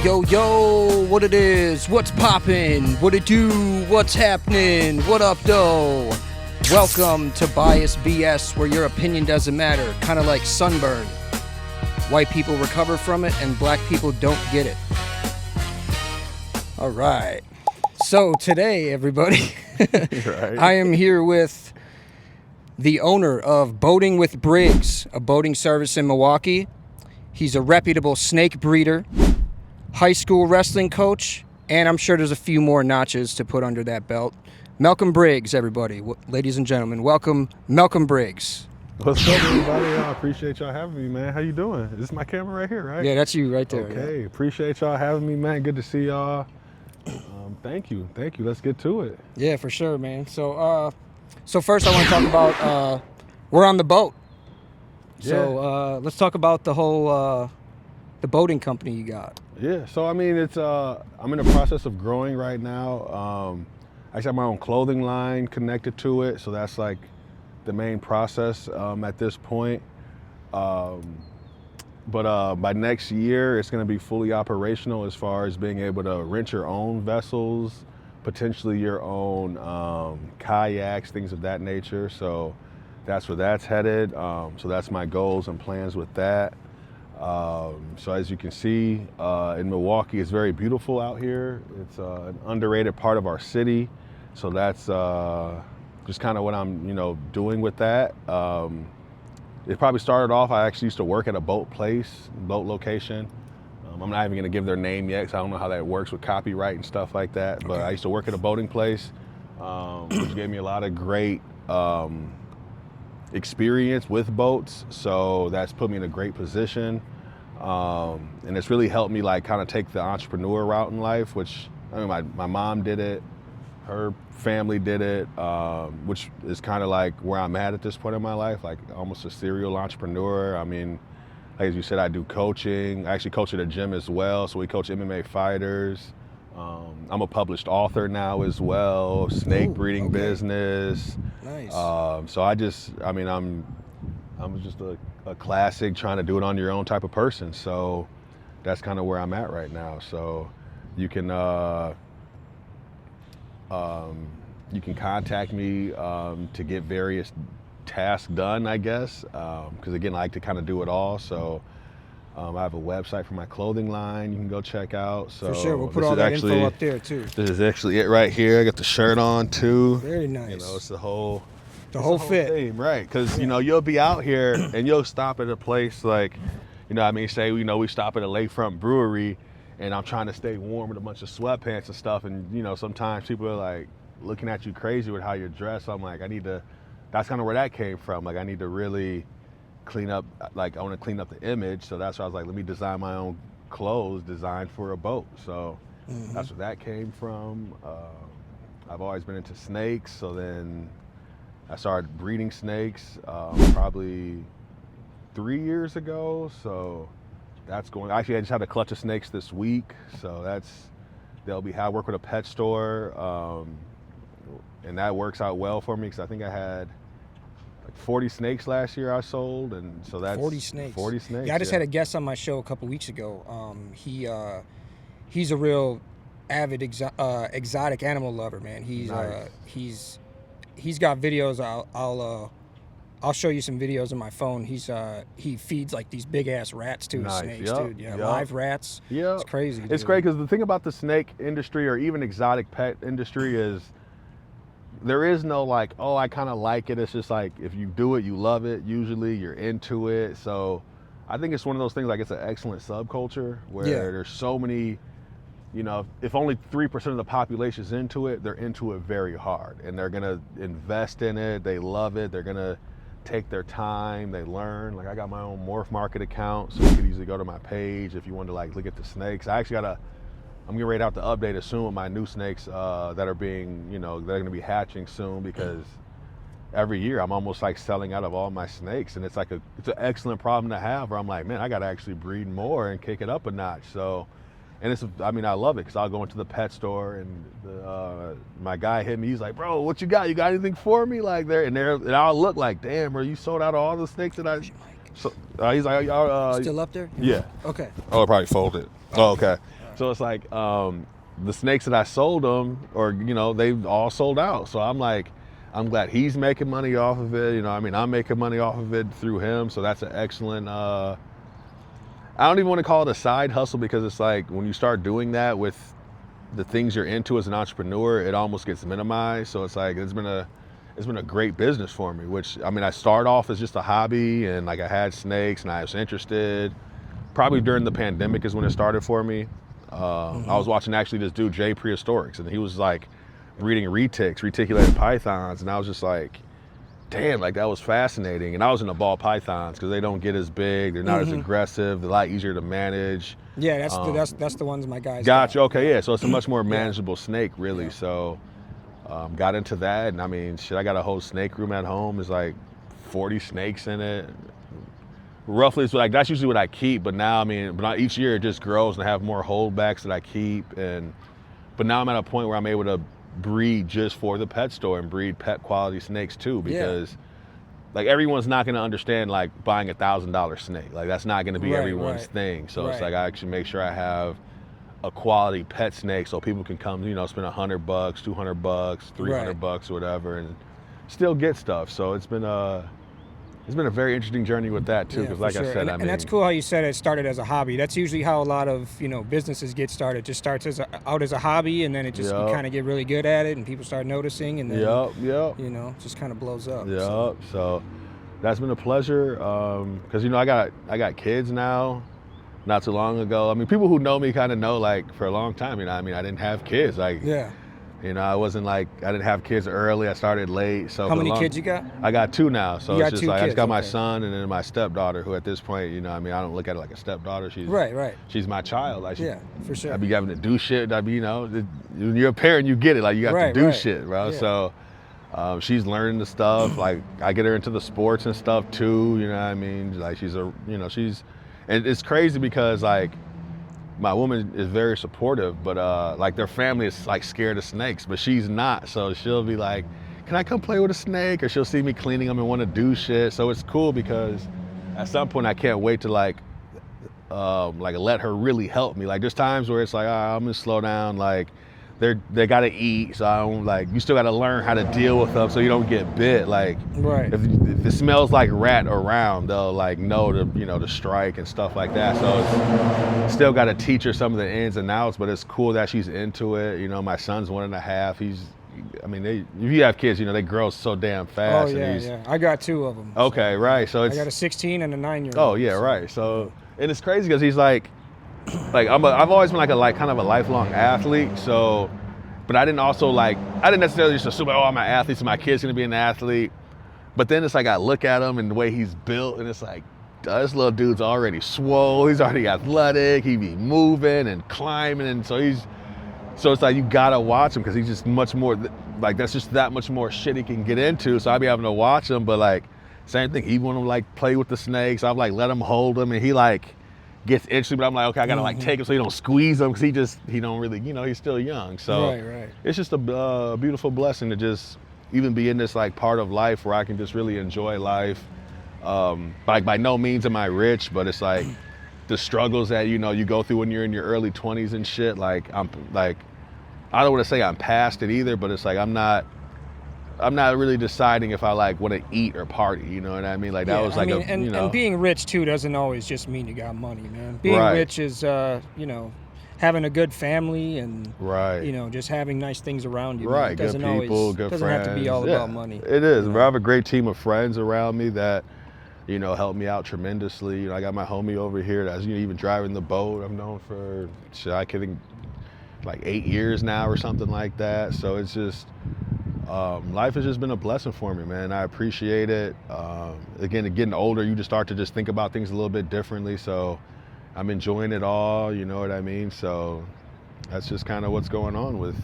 Yo, what it is, what's poppin', what it do, what's happening, what up though? Welcome to BiasedBS, where your opinion doesn't matter, kind of like sunburn. White people recover from it and black people don't get it. All right, so today, everybody, Right. I am here with the owner of Boating with Briggs, a boating service in Milwaukee. He's a reputable snake breeder, high school wrestling coach, and I'm sure there's a few more notches to put under that belt. Malcolm Briggs, everybody. Ladies and gentlemen, welcome Malcolm Briggs. What's up, everybody? I appreciate y'all having me, man. How you doing? This is my camera right here, right? Yeah, that's you right there. Okay, Yeah. appreciate y'all having me, man. Good to see y'all. Thank you. Let's get to it. Yeah, for sure, man. So first I want to talk about, we're on the boat. So let's talk about the whole, the boating company you got. Yeah, so I mean, it's I'm in the process of growing right now. I actually have my own clothing line connected to it, so that's like the main process at this point. But by next year, it's going to be fully operational as far as being able to rent your own vessels, potentially your own kayaks, things of that nature. So that's where that's headed. So that's my goals and plans with that. So as you can see, in Milwaukee, it's very beautiful out here. It's an underrated part of our city. So that's just kind of what I'm, doing with that. It probably started off, I actually used to work at a boat location. I'm not even gonna give their name yet, because I don't know how that works with copyright and stuff like that. But I used to work at a boating place, which gave me a lot of great experience with boats. So that's put me in a great position. And it's really helped me like kind of take the entrepreneur route in life, which I mean, my mom did it, her family did it, which is kind of like where I'm at this point in my life, like almost a serial entrepreneur. I mean, like as you said, I do coaching. I actually coach at a gym as well. So we coach MMA fighters. I'm a published author now as well, snake breeding business. Nice. So I'm just a classic trying to do it on your own type of person. So that's kind of where I'm at right now. So you can contact me to get various tasks done, I guess, because again, I like to kind of do it all. So I have a website for my clothing line you can go check out. So For sure, we'll put all that info up there too. This is actually it right here. I got the shirt on too. Very nice. It's the whole fit. thing, right? Because you'll be out here and you'll stop at a place like, say we stop at a lakefront brewery, and I'm trying to stay warm with a bunch of sweatpants and stuff, and sometimes people are like looking at you crazy with how you're dressed. So I'm like, that's kind of where that came from. Like I need to really clean up, like I want to clean up the image. So that's why I was like, let me design my own clothes designed for a boat. So that's where that came from. I've always been into snakes, so then I started breeding snakes probably 3 years ago. So that's going. Actually, I just had a clutch of snakes this week. So I work with a pet store, and that works out well for me because I think I had like 40 snakes last year I sold, and so that's 40 snakes. 40 snakes. Yeah, I just had a guest on my show a couple weeks ago. He's a real avid exotic animal lover, man. He's Nice. He's got videos. I'll show you some videos on my phone. He feeds like these big ass rats to his snakes, dude. Yeah, live rats. Yeah, it's crazy. It's great because the thing about the snake industry or even exotic pet industry is there is no like, oh, I kind of like it. It's just like if you do it, you love it. Usually, you're into it. So I think it's one of those things like it's an excellent subculture where there's so many. If only 3% of the population is into it, they're into it very hard, and they're gonna invest in it. They love it. They're gonna take their time. They learn. Like I got my own Morph Market account, so you could easily go to my page if you wanted to like look at the snakes. I actually I'm getting ready to have to update it soon with my new snakes that are being, they're gonna be hatching soon because every year I'm almost like selling out of all my snakes, and it's an excellent problem to have. Where I'm like, man, I gotta actually breed more and kick it up a notch. So. And I love it because I'll go into the pet store and my guy hit me. He's like, bro, what you got? You got anything for me? Like and I'll look like, damn, bro, you sold out all the snakes that I. So he's like, still up there? Yeah. Okay. Oh, it probably folded. Oh, okay. So it's like the snakes that I sold them, or they've all sold out. So I'm like, I'm glad he's making money off of it. I'm making money off of it through him. So that's an excellent. I don't even want to call it a side hustle, because it's like when you start doing that with the things you're into as an entrepreneur, it almost gets minimized. So it's like it's been a great business for me. Which I started off as just a hobby, and like I had snakes and I was interested. Probably during the pandemic is when it started for me. I was watching actually this dude Jay Prehistorics, and he was like breeding reticulated pythons, and I was just like, damn, like that was fascinating. And I was into ball pythons because they don't get as big, they're not as aggressive, they're a lot easier to manage. Yeah, that's the ones my guys Gotcha. got. Okay, yeah. So it's a much more manageable snake, really. Yeah. So got into that, and I got a whole snake room at home. There's like 40 snakes in it. Roughly, so like that's usually what I keep. But now, but each year it just grows, and I have more holdbacks that I keep. But now I'm at a point where I'm able to breed just for the pet store and breed pet quality snakes too, because like everyone's not going to understand like buying $1,000 snake. Like that's not going to be everyone's thing. So it's like I actually make sure I have a quality pet snake so people can come, spend $100, $200, $300 or whatever, and still get stuff. So it's been a very interesting journey with that too, because like I said, and that's cool how you said it started as a hobby. That's usually how a lot of businesses get started. It just starts out as a hobby, and then it just you kind of get really good at it, and people start noticing, and then just kind of blows up. So that's been a pleasure, because I got kids now. Not too long ago, people who know me kind of know, like for a long time, I didn't have kids. I wasn't like, I didn't have kids early. I started late. So how many kids you got? I got 2 now. So it's just like, I just got my okay. son and then my stepdaughter, who at this point, I don't look at it like a stepdaughter. She's She's my child. Like, for sure. I'd be having to do shit. When you're a parent, you get it. Like you have to do shit, bro. Yeah. So she's learning the stuff. Like I get her into the sports and stuff too. Like and it's crazy because like, my woman is very supportive, but like their family is like scared of snakes, but she's not. So she'll be like, can I come play with a snake? Or she'll see me cleaning them and want to do shit. So it's cool, because at some point I can't wait to like let her really help me. Like there's times where it's like, I'm gonna slow down. Like they gotta eat, so I don't, like, you still gotta learn how to deal with them so you don't get bit. Like if it smells like rat around, they'll like know to strike and stuff like that. So it's still gotta teach her some of the ins and outs, but it's cool that she's into it. My son's 1.5. If you have kids, they grow so damn fast. Oh yeah. I got 2 of them. Okay, so. Right. So I got a 16 and a 9-year-old. Oh yeah, right. So and it's crazy because he's like I've always been like kind of a lifelong athlete. So, but I didn't necessarily just assume, I'm an athlete, so my kid's gonna be an athlete. But then it's like I look at him and the way he's built, and it's like, this little dude's already swole. He's already athletic. He be moving and climbing, and so it's like you gotta watch him, because he's just much more like, that's just that much more shit he can get into. So I be having to watch him, but like same thing. He want to like play with the snakes. I've like let him hold them, and he like gets interested, but I'm like, okay, I gotta like take him so he don't squeeze him, because he don't really, he's still young. So it's just a beautiful blessing to just even be in this like part of life where I can just really enjoy life. Like by no means am I rich, but it's like the struggles that you go through when you're in your early 20s and shit. Like I don't want to say I'm past it either, but it's like I'm not really deciding if I like want to eat or party, you know what I mean? Like that was like and being rich too doesn't always just mean you got money, man. Being rich is having a good family and just having nice things around you. Right, good people, good friends. Doesn't have to be all about money. It is. I have a great team of friends around me that help me out tremendously. I got my homie over here that's even driving the boat. I've known for like 8 years now or something like that. So it's just life has just been a blessing for me, man. I appreciate it. Again, getting older, you just start to just think about things a little bit differently. So I'm enjoying it all, you know what I mean? So that's just kind of what's going on with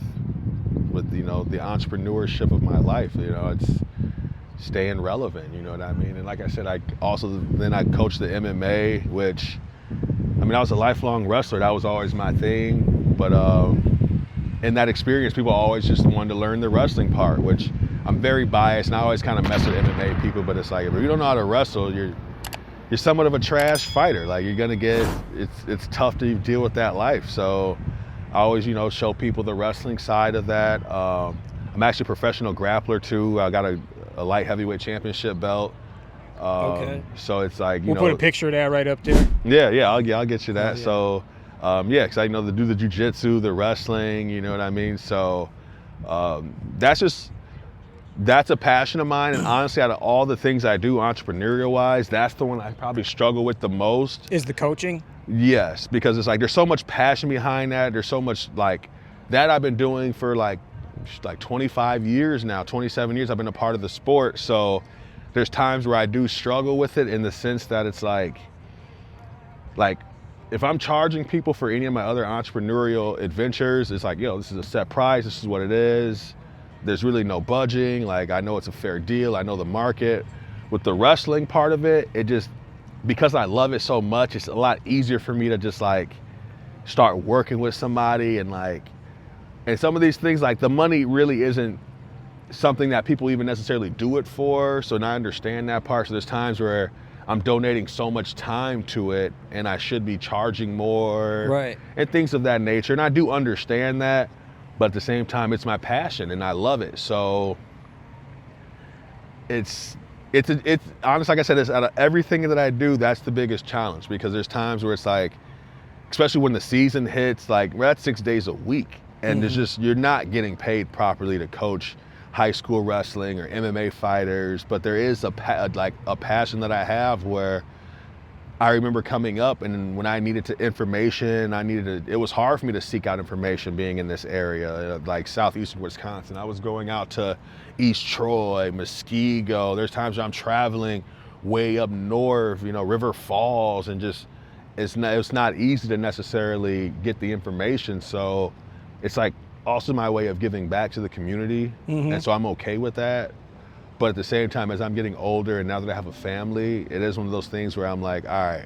the entrepreneurship of my life. It's staying relevant, you know what I mean? And like I said, I coached the MMA, which, I was a lifelong wrestler. That was always my thing. But in that experience, people always just wanted to learn the wrestling part, which I'm very biased, and I always kind of mess with MMA people, but it's like, if you don't know how to wrestle, you're somewhat of a trash fighter. Like you're gonna get, it's tough to deal with that life. So I always, you know, show people the wrestling side of that. I'm actually a professional grappler too. I got a light heavyweight championship belt. Okay. So it's like, you We'll know. put a picture of that right up there. Yeah, I'll get you that. Oh, yeah. So, yeah, because I know to do the jiu-jitsu, the wrestling, you know what I mean? So that's a passion of mine. And honestly, out of all the things I do entrepreneurial-wise, that's the one I probably struggle with the most. Is the coaching? Yes, because it's like there's so much passion behind that. There's so much like that I've been doing for like 25 years now, 27 years I've been a part of the sport. So there's times where I do struggle with it in the sense that it's like if I'm charging people for any of my other entrepreneurial adventures, it's like, yo, this is a set price, this is what it is. There's really no budging. Like, I know it's a fair deal, I know the market. With the wrestling part of it, it just, because I love it so much, it's a lot easier for me to just like start working with somebody and some of these things, like the money really isn't something that people even necessarily do it for. So now I understand that part. So there's times where I'm donating so much time to it and I should be charging more, right, and things of that nature. And I do understand that, but at the same time, it's my passion and I love it. So it's honestly, like I said, it's out of everything that I do, that's the biggest challenge, because there's times where it's like, especially when the season hits, like we're at 6 days a week, and it's just, you're not getting paid properly to coach high school wrestling or MMA fighters. But there is a passion that I have where I remember coming up, and when I needed information, it was hard for me to seek out information being in this area, like southeastern Wisconsin. I was going out to East Troy, Muskego. There's times where I'm traveling way up north, you know, River Falls, and just, it's not easy to necessarily get the information. So it's like also my way of giving back to the community. And so I'm okay with that. But at the same time, as I'm getting older and now that I have a family, it is one of those things where I'm like, all right,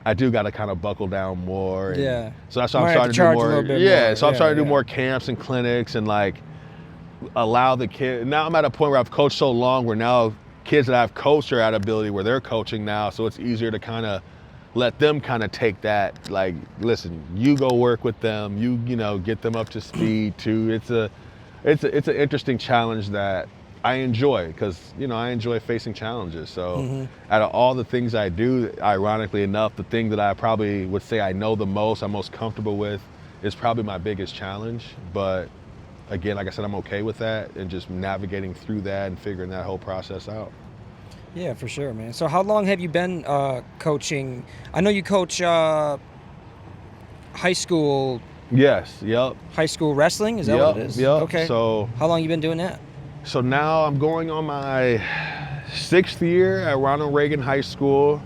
I do got to kind of buckle down more. And yeah. So that's why I'm starting to do more. I'm starting to do more camps and clinics and like allow the kids. Now I'm at a point where I've coached so long where now kids that I've coached are at ability where they're coaching now. So it's easier to kind of let them kind of take that, like, listen, you go work with them, you know, get them up to speed too. It's an interesting challenge that I enjoy, because, you know, I enjoy facing challenges. So out of all the things I do, ironically enough, the thing that I probably would say I know the most, I'm most comfortable with, is probably my biggest challenge. But again, like I said, I'm okay with that and just navigating through that and figuring that whole process out. Yeah, for sure, man. So how long have you been coaching? I know you coach high school. Yes, yep. High school wrestling, is that what it is? Yep. Okay. So how long you been doing that? So now I'm going on my 6th year at Ronald Reagan High School,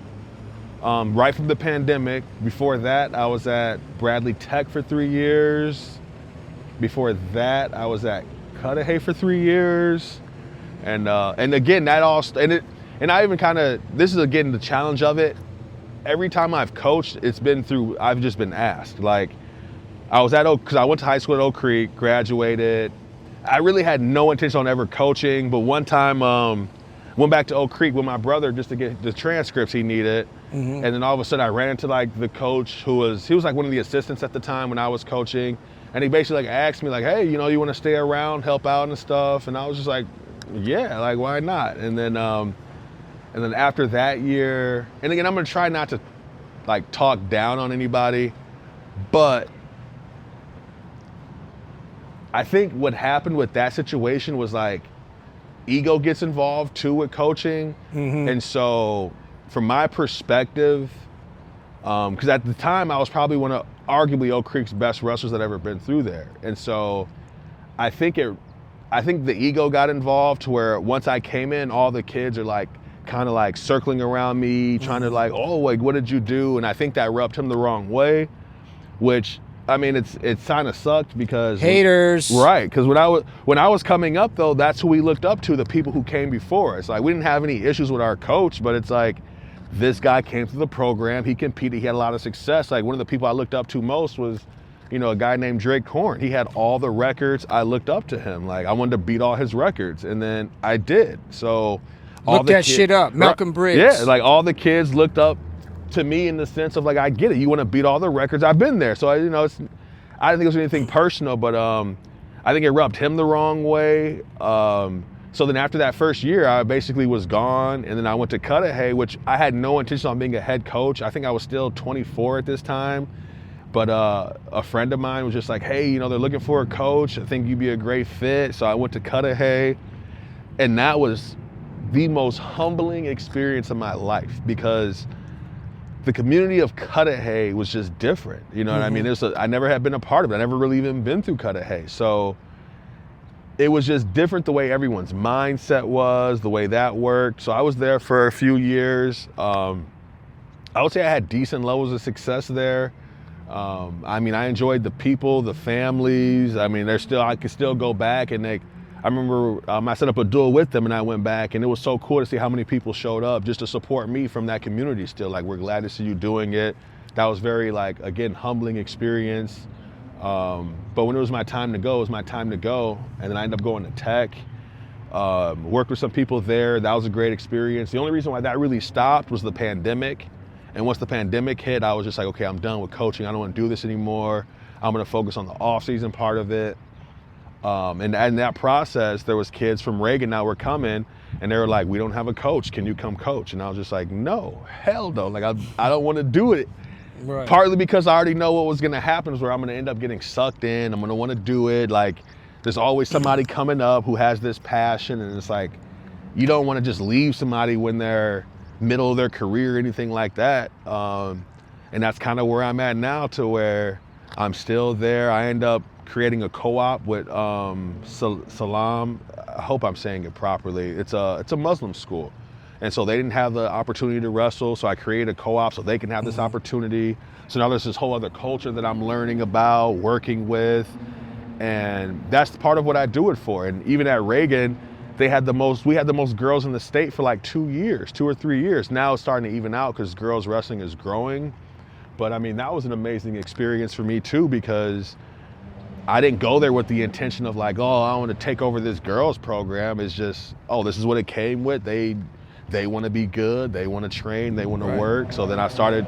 right from the pandemic. Before that, I was at Bradley Tech for 3 years. Before that, I was at Cudahy for 3 years. And again, that all, and I even kind of, this is again the challenge of it. Every time I've coached, it's been through, I've just been asked. Like, I was because I went to high school at Oak Creek, graduated. I really had no intention on ever coaching, but one time went back to Oak Creek with my brother just to get the transcripts he needed. And then all of a sudden I ran into like the coach he was like one of the assistants at the time when I was coaching. And he basically like asked me like, hey, you know, you want to stay around, help out and stuff? And I was just like, yeah, like why not? And then after that year, and again, I'm gonna try not to like talk down on anybody, but I think what happened with that situation was like ego gets involved too with coaching. And so from my perspective, because at the time I was probably one of arguably Oak Creek's best wrestlers that ever been through there. And so I think the ego got involved to where once I came in, all the kids are like kind of like circling around me, trying to like, oh, like what did you do? And I think that rubbed him the wrong way, which I mean, it's kind of sucked because haters, right? Because when I was coming up though, that's who we looked up to, the people who came before us. Like we didn't have any issues with our coach, but it's like this guy came through the program, he competed, he had a lot of success. Like one of the people I looked up to most was, you know, a guy named Drake Korn. He had all the records. I looked up to him. Like I wanted to beat all his records, and then I did. So look that shit up, Malcolm Briggs. Yeah, like all the kids looked up to me in the sense of like, I get it. You want to beat all the records. I've been there. So I didn't think it was anything personal, but I think it rubbed him the wrong way. So then after that first year, I basically was gone, and then I went to Cudahy, which I had no intention on being a head coach. I think I was still 24 at this time, but a friend of mine was just like, hey, you know, they're looking for a coach. I think you'd be a great fit. So I went to Cudahy, and that was the most humbling experience of my life because the community of Cudahy was just different. You know what I mean? I never had been a part of it. I never really even been through Cudahy. So it was just different the way everyone's mindset was, the way that worked. So I was there for a few years. I would say I had decent levels of success there. I mean, I enjoyed the people, the families. I mean, I could still go back and I remember I set up a duel with them and I went back and it was so cool to see how many people showed up just to support me from that community still. Like, we're glad to see you doing it. That was very, like, again, humbling experience. But when it was my time to go, it was my time to go. And then I ended up going to Tech, worked with some people there. That was a great experience. The only reason why that really stopped was the pandemic. And once the pandemic hit, I was just like, okay, I'm done with coaching. I don't want to do this anymore. I'm going to focus on the off-season part of it. And in that process, there was kids from Reagan that were coming and they were like, we don't have a coach. Can you come coach? And I was just like, no, hell no. Like, I don't want to do it. Right. Partly because I already know what was going to happen is where I'm going to end up getting sucked in. I'm going to want to do it. Like, there's always somebody coming up who has this passion. And it's like, you don't want to just leave somebody when they're middle of their career or anything like that. And that's kind of where I'm at now, to where I'm still there. I end up creating a co-op with Salam. I hope I'm saying it properly. It's a Muslim school. And so they didn't have the opportunity to wrestle, so I created a co-op so they can have this opportunity. So now there's this whole other culture that I'm learning about, working with, and that's part of what I do it for. And even at Reagan, we had the most girls in the state for like 2 or 3 years. Now it's starting to even out because girls wrestling is growing. But I mean, that was an amazing experience for me too, because I didn't go there with the intention of like, oh, I want to take over this girls program. It's just, oh, this is what it came with. They want to be good, they want to train, they want to work. So then I started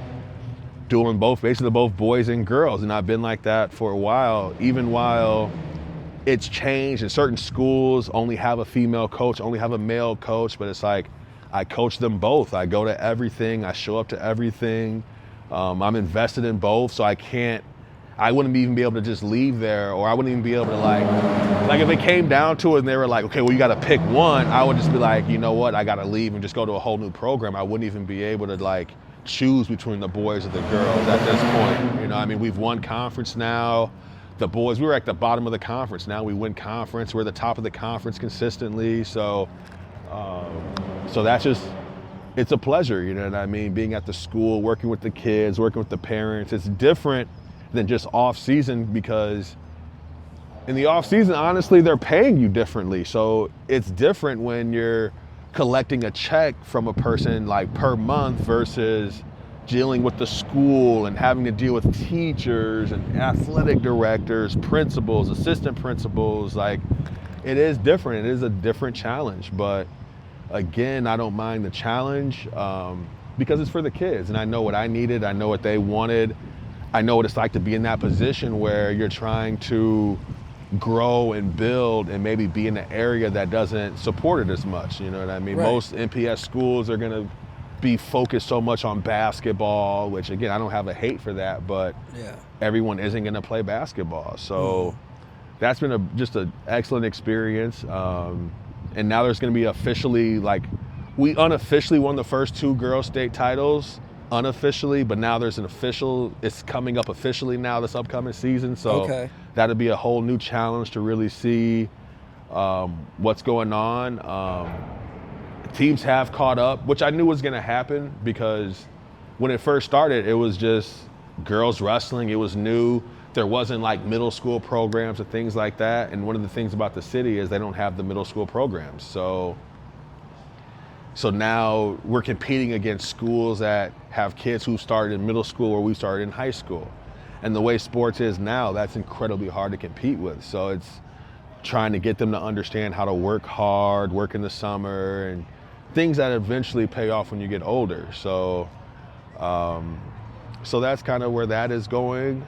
doing basically both boys and girls. And I've been like that for a while, even while it's changed. And certain schools only have a female coach, only have a male coach, but it's like, I coach them both. I go to everything, I show up to everything. I'm invested in both, so I wouldn't even be able to just leave there, or I wouldn't even be able to like if it came down to it and they were like, okay, well, you got to pick one, I would just be like, you know what, I got to leave and just go to a whole new program. I wouldn't even be able to like choose between the boys or the girls at this point. You know, I mean, we've won conference now. The boys, we were at the bottom of the conference. Now we win conference. We're at the top of the conference consistently. So that's just, it's a pleasure, you know what I mean? Being at the school, working with the kids, working with the parents. It's different than just off season, because in the off season, honestly, they're paying you differently. So it's different when you're collecting a check from a person like per month versus dealing with the school and having to deal with teachers and athletic directors, principals, assistant principals. Like, it is different. It is a different challenge. But again, I don't mind the challenge because it's for the kids, and I know what I needed. I know what they wanted. I know what it's like to be in that position where you're trying to grow and build and maybe be in an area that doesn't support it as much. You know what I mean? Right. Most NPS schools are going to be focused so much on basketball, which again, I don't have a hate for that, but everyone isn't going to play basketball. So that's been just an excellent experience. And now there's going to be officially, like, we unofficially won the first 2 girls state titles unofficially, but now there's an official, it's coming up officially now this upcoming season. So that'll be a whole new challenge to really see what's going on. Teams have caught up, which I knew was gonna happen, because when it first started, it was just girls wrestling, it was new. There wasn't like middle school programs and things like that. And one of the things about the city is they don't have the middle school programs. So now we're competing against schools that have kids who started in middle school or we started in high school. And the way sports is now, that's incredibly hard to compete with. So it's trying to get them to understand how to work hard, work in the summer, and things that eventually pay off when you get older. So that's kind of where that is going.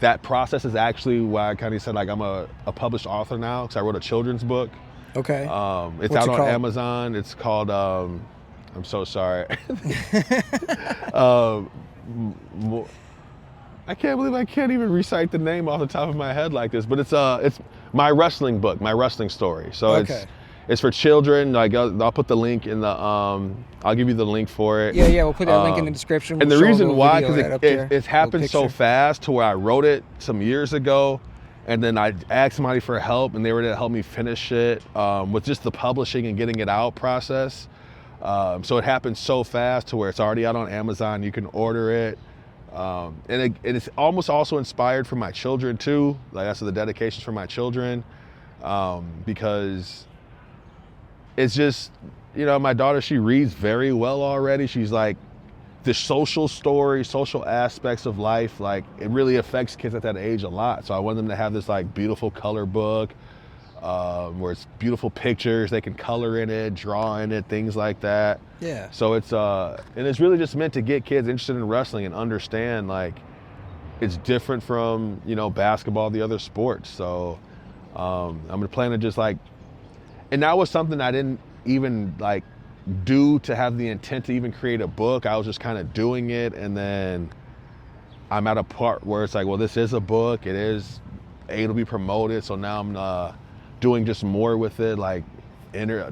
that process is actually why I kind of said like I'm a published author now, because I wrote a children's book. Okay. It's What's out it on called? Amazon. It's called, I'm so sorry. I can't believe I can't even recite the name off the top of my head like this, but it's my wrestling book, my wrestling story. So Okay. it's for children. Like I'll put the link in the, I'll give you the link for it. Yeah, we'll put that link in the description. And We'll the show a reason little why, video because of that up there, it's happened little so picture. fast to where I wrote it some years ago, and then I asked somebody for help, and they were to help me finish it with just the publishing and getting it out process. So it happened so fast to where it's already out on Amazon. You can order it. And it's almost also inspired for my children too. Like that's the dedications for my children, because it's just, you know, my daughter, she reads very well already. She's like, the social story, social aspects of life, like it really affects kids at that age a lot. So I want them to have this like beautiful color book, where it's beautiful pictures, they can color in it, draw in it, things like that. Yeah. So it's and it's really just meant to get kids interested in wrestling and understand like it's different from, you know, basketball, the other sports. So I'm gonna plan to just like, and that was something I didn't even like do to have the intent to even create a book. I was just kind of doing it, and then I'm at a part where it's like, well, this is a book, it is able to be promoted, so now I'm doing just more with it, like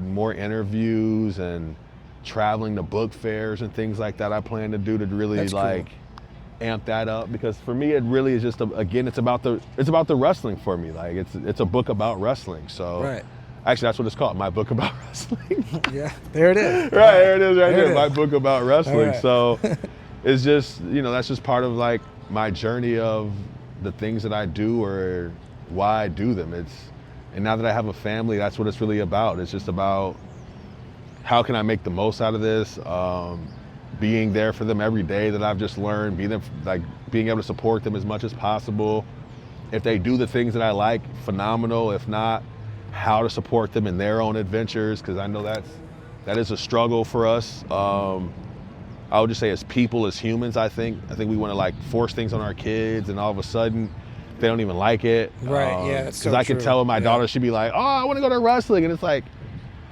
more interviews and traveling to book fairs and things like that. I plan to do to really That's like cool. amp that up, because for me it really is just again it's about the wrestling for me. Like it's a book about wrestling. So Right. actually that's what it's called, my book about wrestling. Yeah. There it is. Right, there it is right There it there, my is. book about wrestling. All right. So it's just, you know, that's just part of like my journey of the things that I do or why I do them. And now that I have a family, that's what it's really about. It's just about how can I make the most out of this, being there for them every day that I've just learned, being able to support them as much as possible. If they do the things that I like, phenomenal. If not, how to support them in their own adventures, because I know that is a struggle for us. I would just say as people, as humans, I think we want to like force things on our kids, and all of a sudden they don't even like it. Right, yeah, that's because so I can true. tell with my Yeah. daughter, she'd be like, oh, I want to go to wrestling, and it's like,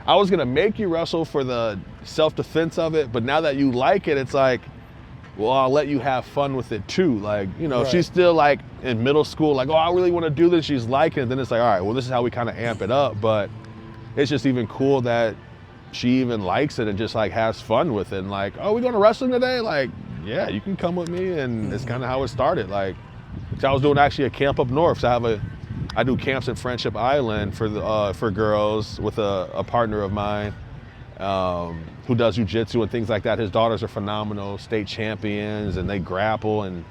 I was gonna make you wrestle for the self-defense of it, but now that you like it, it's like, well, I'll let you have fun with it too. Like, you know, Right. she's still like in middle school, like, oh, I really want to do this. She's liking it. Then it's like, all right, well, this is how we kind of amp it up. But it's just even cool that she even likes it and just like has fun with it. And like, oh, we going to wrestling today? Like, yeah, you can come with me. And it's kind of how it started. Like, so I was doing actually a camp up north. So I do camps in Friendship Island for girls with a partner of mine who does jujitsu and things like that. His daughters are phenomenal, state champions, and they grapple, and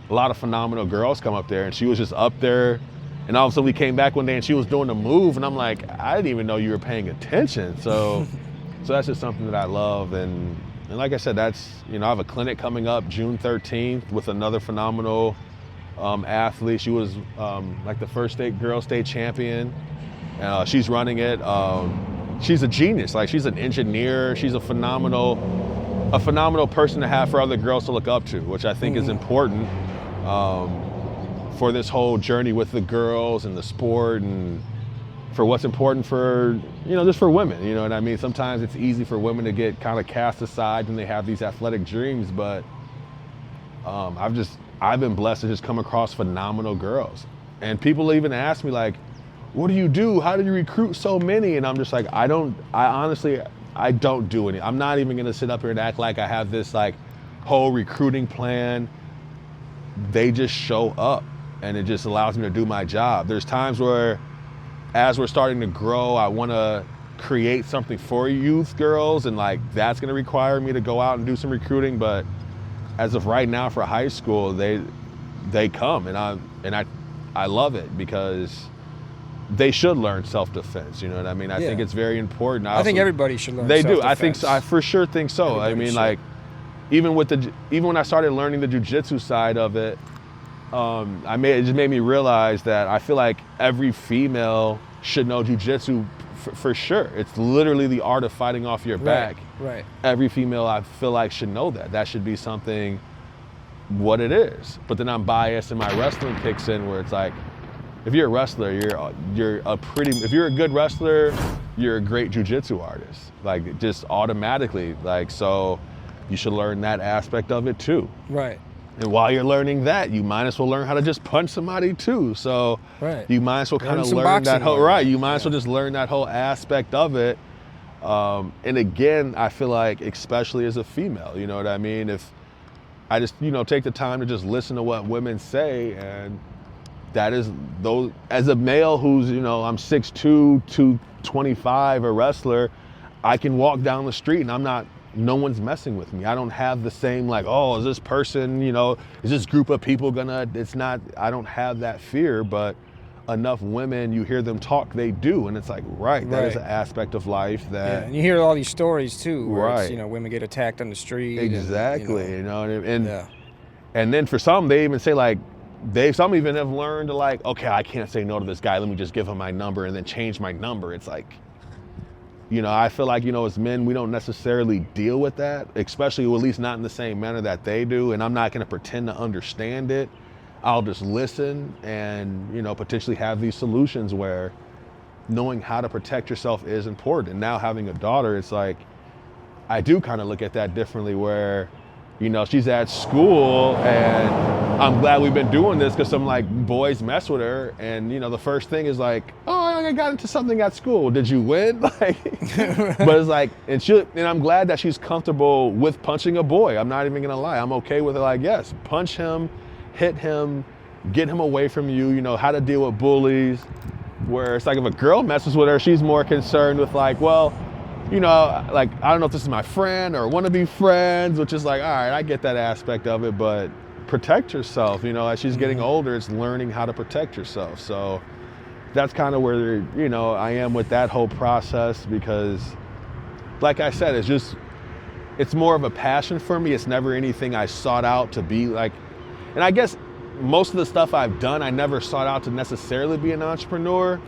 a lot of phenomenal girls come up there. And she was just up there, and all of a sudden we came back one day and she was doing a move, and I'm like, I didn't even know you were paying attention. So that's just something that I love. And like I said, that's, you know, I have a clinic coming up June 13th with another phenomenal athlete. She was like the first girl state champion. She's running it. She's a genius. Like, she's an engineer. She's a phenomenal person to have for other girls to look up to, which I think is important for this whole journey with the girls and the sport, and for what's important for, you know, just for women. You know what I mean? Sometimes it's easy for women to get kind of cast aside when they have these athletic dreams, but I've been blessed to just come across phenomenal girls. And people even ask me like, what do you do? How did you recruit so many? And I'm just like, I honestly don't do any. I'm not even gonna sit up here and act like I have this like whole recruiting plan. They just show up, and it just allows me to do my job. There's times where, as we're starting to grow, I wanna create something for youth girls, and like that's gonna require me to go out and do some recruiting. But as of right now for high school, they come, and I love it, because they should learn self-defense. You know what I mean? I think it's very important. I think everybody should learn They do. self-defense. I think so. I for sure think so. Everybody I mean, should. like, even when I started learning the jiu-jitsu side of it, it just made me realize that I feel like every female should know jiu-jitsu for sure. It's literally the art of fighting off your back. Right. Every female, I feel like, should know that. That should be something what it is. But then I'm biased and my wrestling kicks in where it's like, if you're a wrestler, if you're a good wrestler, you're a great jiu-jitsu artist. Like just automatically, like, so you should learn that aspect of it too. Right. And while you're learning that, you might as well learn how to just punch somebody too. So you might as well kind of learn that whole, you might as well just learn that whole aspect of it. And again, I feel like, especially as a female, you know what I mean? If I just, take the time to just listen to what women say, and that is those, as a male who's, I'm 6'2", 225, a wrestler, I can walk down the street and no one's messing with me. I don't have the same like, oh, is this person, is this group of people I don't have that fear, but enough women, you hear them talk, they do. And it's like, that is an aspect of life that. Yeah, and you hear all these stories too, where it's, women get attacked on the street. Exactly, and then for some, they even say like, some even have learned to like, okay, I can't say no to this guy, let me just give him my number and then change my number. It's like, I feel like, as men, we don't necessarily deal with that, especially, at least not in the same manner that they do. And I'm not going to pretend to understand it. I'll just listen and, potentially have these solutions where knowing how to protect yourself is important. And now having a daughter, it's like, I do kind of look at that differently where, she's at school and I'm glad we've been doing this because some like boys mess with her. And, the first thing is like, oh, I got into something at school. Did you win? Like, but it's like, and I'm glad that she's comfortable with punching a boy. I'm not even going to lie. I'm okay with it. Like, yes, punch him, hit him, get him away from you, how to deal with bullies. Where it's like if a girl messes with her, she's more concerned with like, well, like, I don't know if this is my friend or want to be friends, which is like, all right, I get that aspect of it, but protect yourself. As she's getting older, it's learning how to protect yourself. So that's kind of where, I am with that whole process because, like I said, it's more of a passion for me. It's never anything I sought out to be like, and I guess most of the stuff I've done, I never sought out to necessarily be an entrepreneur,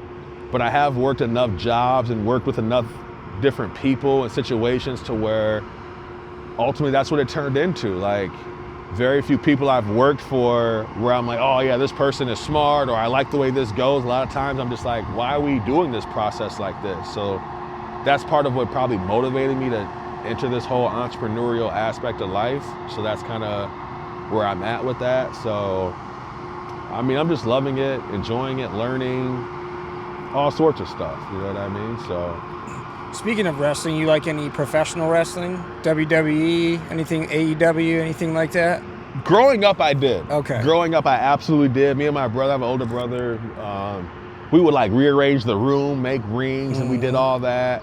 but I have worked enough jobs and worked with enough different people and situations to where ultimately that's what it turned into. Like very few people I've worked for where I'm like, oh yeah, this person is smart or I like the way this goes. A lot of times I'm just like, why are we doing this process like this? So that's part of what probably motivated me to enter this whole entrepreneurial aspect of life. So that's kind of where I'm at with that. So, I mean, I'm just loving it, enjoying it, learning all sorts of stuff, you know what I mean? So. Speaking of wrestling, you like any professional wrestling? WWE, anything AEW, anything like that? Growing up, I did. Okay. Growing up, I absolutely did. Me and my brother, I have an older brother, we would like rearrange the room, make rings, and we did all that.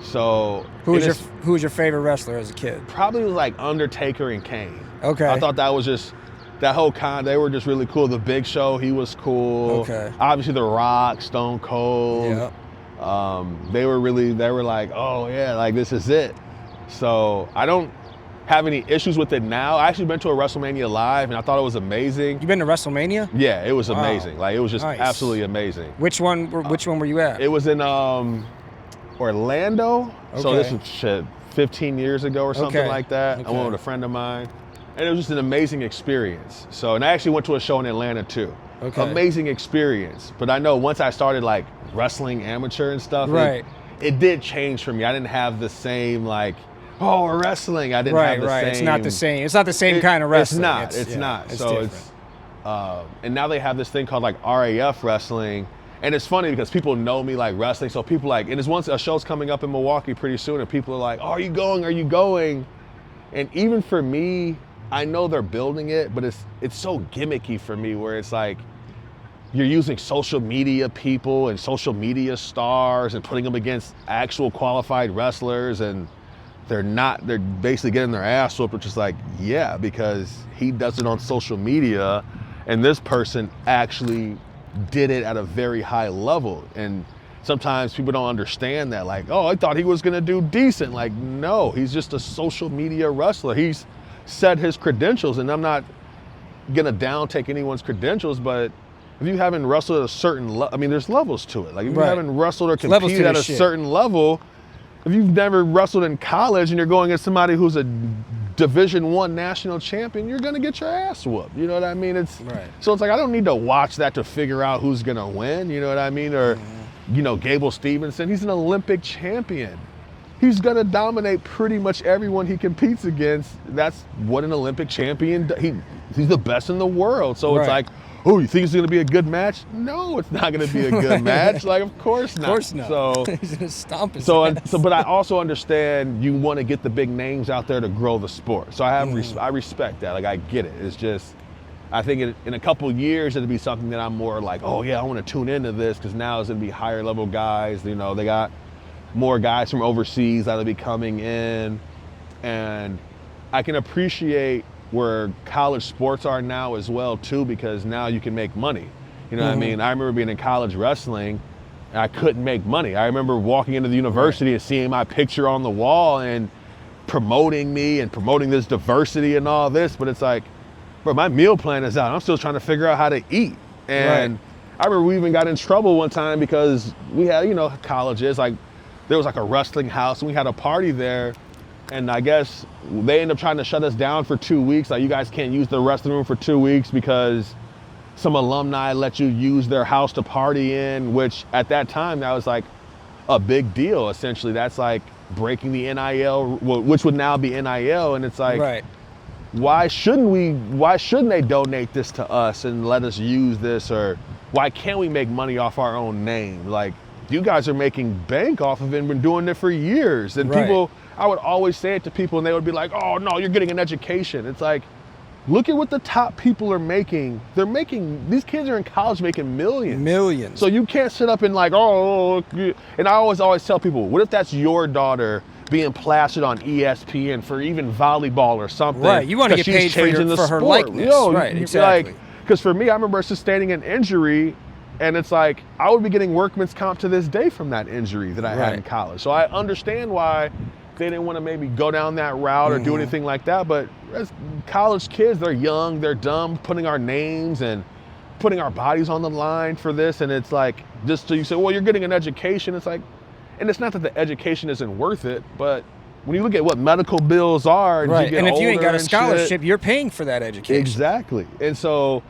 So. Who was your favorite wrestler as a kid? Probably was like Undertaker and Kane. Okay. I thought that was just, that whole they were just really cool. The Big Show, he was cool. Okay. Obviously The Rock, Stone Cold. Yeah. They were like, oh yeah, like this is it. So I don't have any issues with it now. I actually been to a WrestleMania live and I thought it was amazing. You been to WrestleMania? Yeah, it was amazing. Like it was just absolutely amazing. Which one were you at? It was in Orlando. Okay. So this was 15 years ago or something like that. I went with a friend of mine. And it was just an amazing experience. So, and I actually went to a show in Atlanta too. Okay. Amazing experience. But I know once I started like wrestling amateur and stuff, it did change for me. I didn't have the same like, oh, we're wrestling. I didn't have the same. It's not the same. It's not the same kind of wrestling. It's not. So different. And now they have this thing called like RAF wrestling. And it's funny because people know me like wrestling. So people like, and there's a show's coming up in Milwaukee pretty soon and people are like, oh, are you going? Are you going? And even for me, I know they're building it, but it's so gimmicky for me where it's like you're using social media people and social media stars and putting them against actual qualified wrestlers and they're basically getting their ass whooped, which is like, yeah, because he does it on social media and this person actually did it at a very high level. And sometimes people don't understand that, like, oh, I thought he was gonna do decent. Like, no, he's just a social media wrestler. He's set his credentials, and I'm not gonna take anyone's credentials, but if you haven't wrestled at a certain level, I mean, there's levels to it. Like if you haven't wrestled or competed at a certain level, if you've never wrestled in college and you're going against somebody who's a Division I national champion, you're gonna get your ass whooped. You know what I mean? So it's like I don't need to watch that to figure out who's gonna win. You know what I mean? Or you know, Gable Stevenson, he's an Olympic champion. He's gonna dominate pretty much everyone he competes against. That's what an Olympic champion. He's the best in the world. So it's like, oh, you think it's gonna be a good match? No, it's not gonna be a good match. Like, of course not. Of course not. So he's gonna stomp his ass. but I also understand you want to get the big names out there to grow the sport. So I respect that. Like, I get it. It's just, I think in a couple years it'll be something that I'm more like, oh yeah, I want to tune into this because now it's gonna be higher level guys. You know, they got more guys from overseas that'll be coming in, and I can appreciate where college sports are now as well too, because now you can make money. You know what I mean? I remember being in college wrestling and I couldn't make money. I remember walking into the university and seeing my picture on the wall and promoting me and promoting this diversity and all this, but it's like, bro, my meal plan is out. I'm still trying to figure out how to eat. And I remember we even got in trouble one time because we had, you know, colleges, like there was like a wrestling house and we had a party there. And I guess they ended up trying to shut us down for 2 weeks. Like, you guys can't use the wrestling room for 2 weeks because some alumni let you use their house to party in, which at that time, that was like a big deal. Essentially, that's like breaking the NIL, which would now be NIL. And it's like, why shouldn't they donate this to us and let us use this? Or why can't we make money off our own name? Like, you guys are making bank off of it and been doing it for years. And people, I would always say it to people and they would be like, oh no, you're getting an education. It's like, look at what the top people are making. These kids are in college making millions. So you can't sit up and like, oh, and I always tell people, what if that's your daughter being plastered on ESPN for even volleyball or something? Right, you want to get paid for her likeness. Right, exactly. Because for me, I remember sustaining an injury and it's like, I would be getting workman's comp to this day from that injury that I had in college. So I understand why they didn't want to maybe go down that route or do anything like that. But as college kids, they're young, they're dumb, putting our names and putting our bodies on the line for this. And it's like, just so you say, well, you're getting an education. It's like, and it's not that the education isn't worth it, but when you look at what medical bills are, and if you ain't got a scholarship, you're paying for that education. Exactly. And so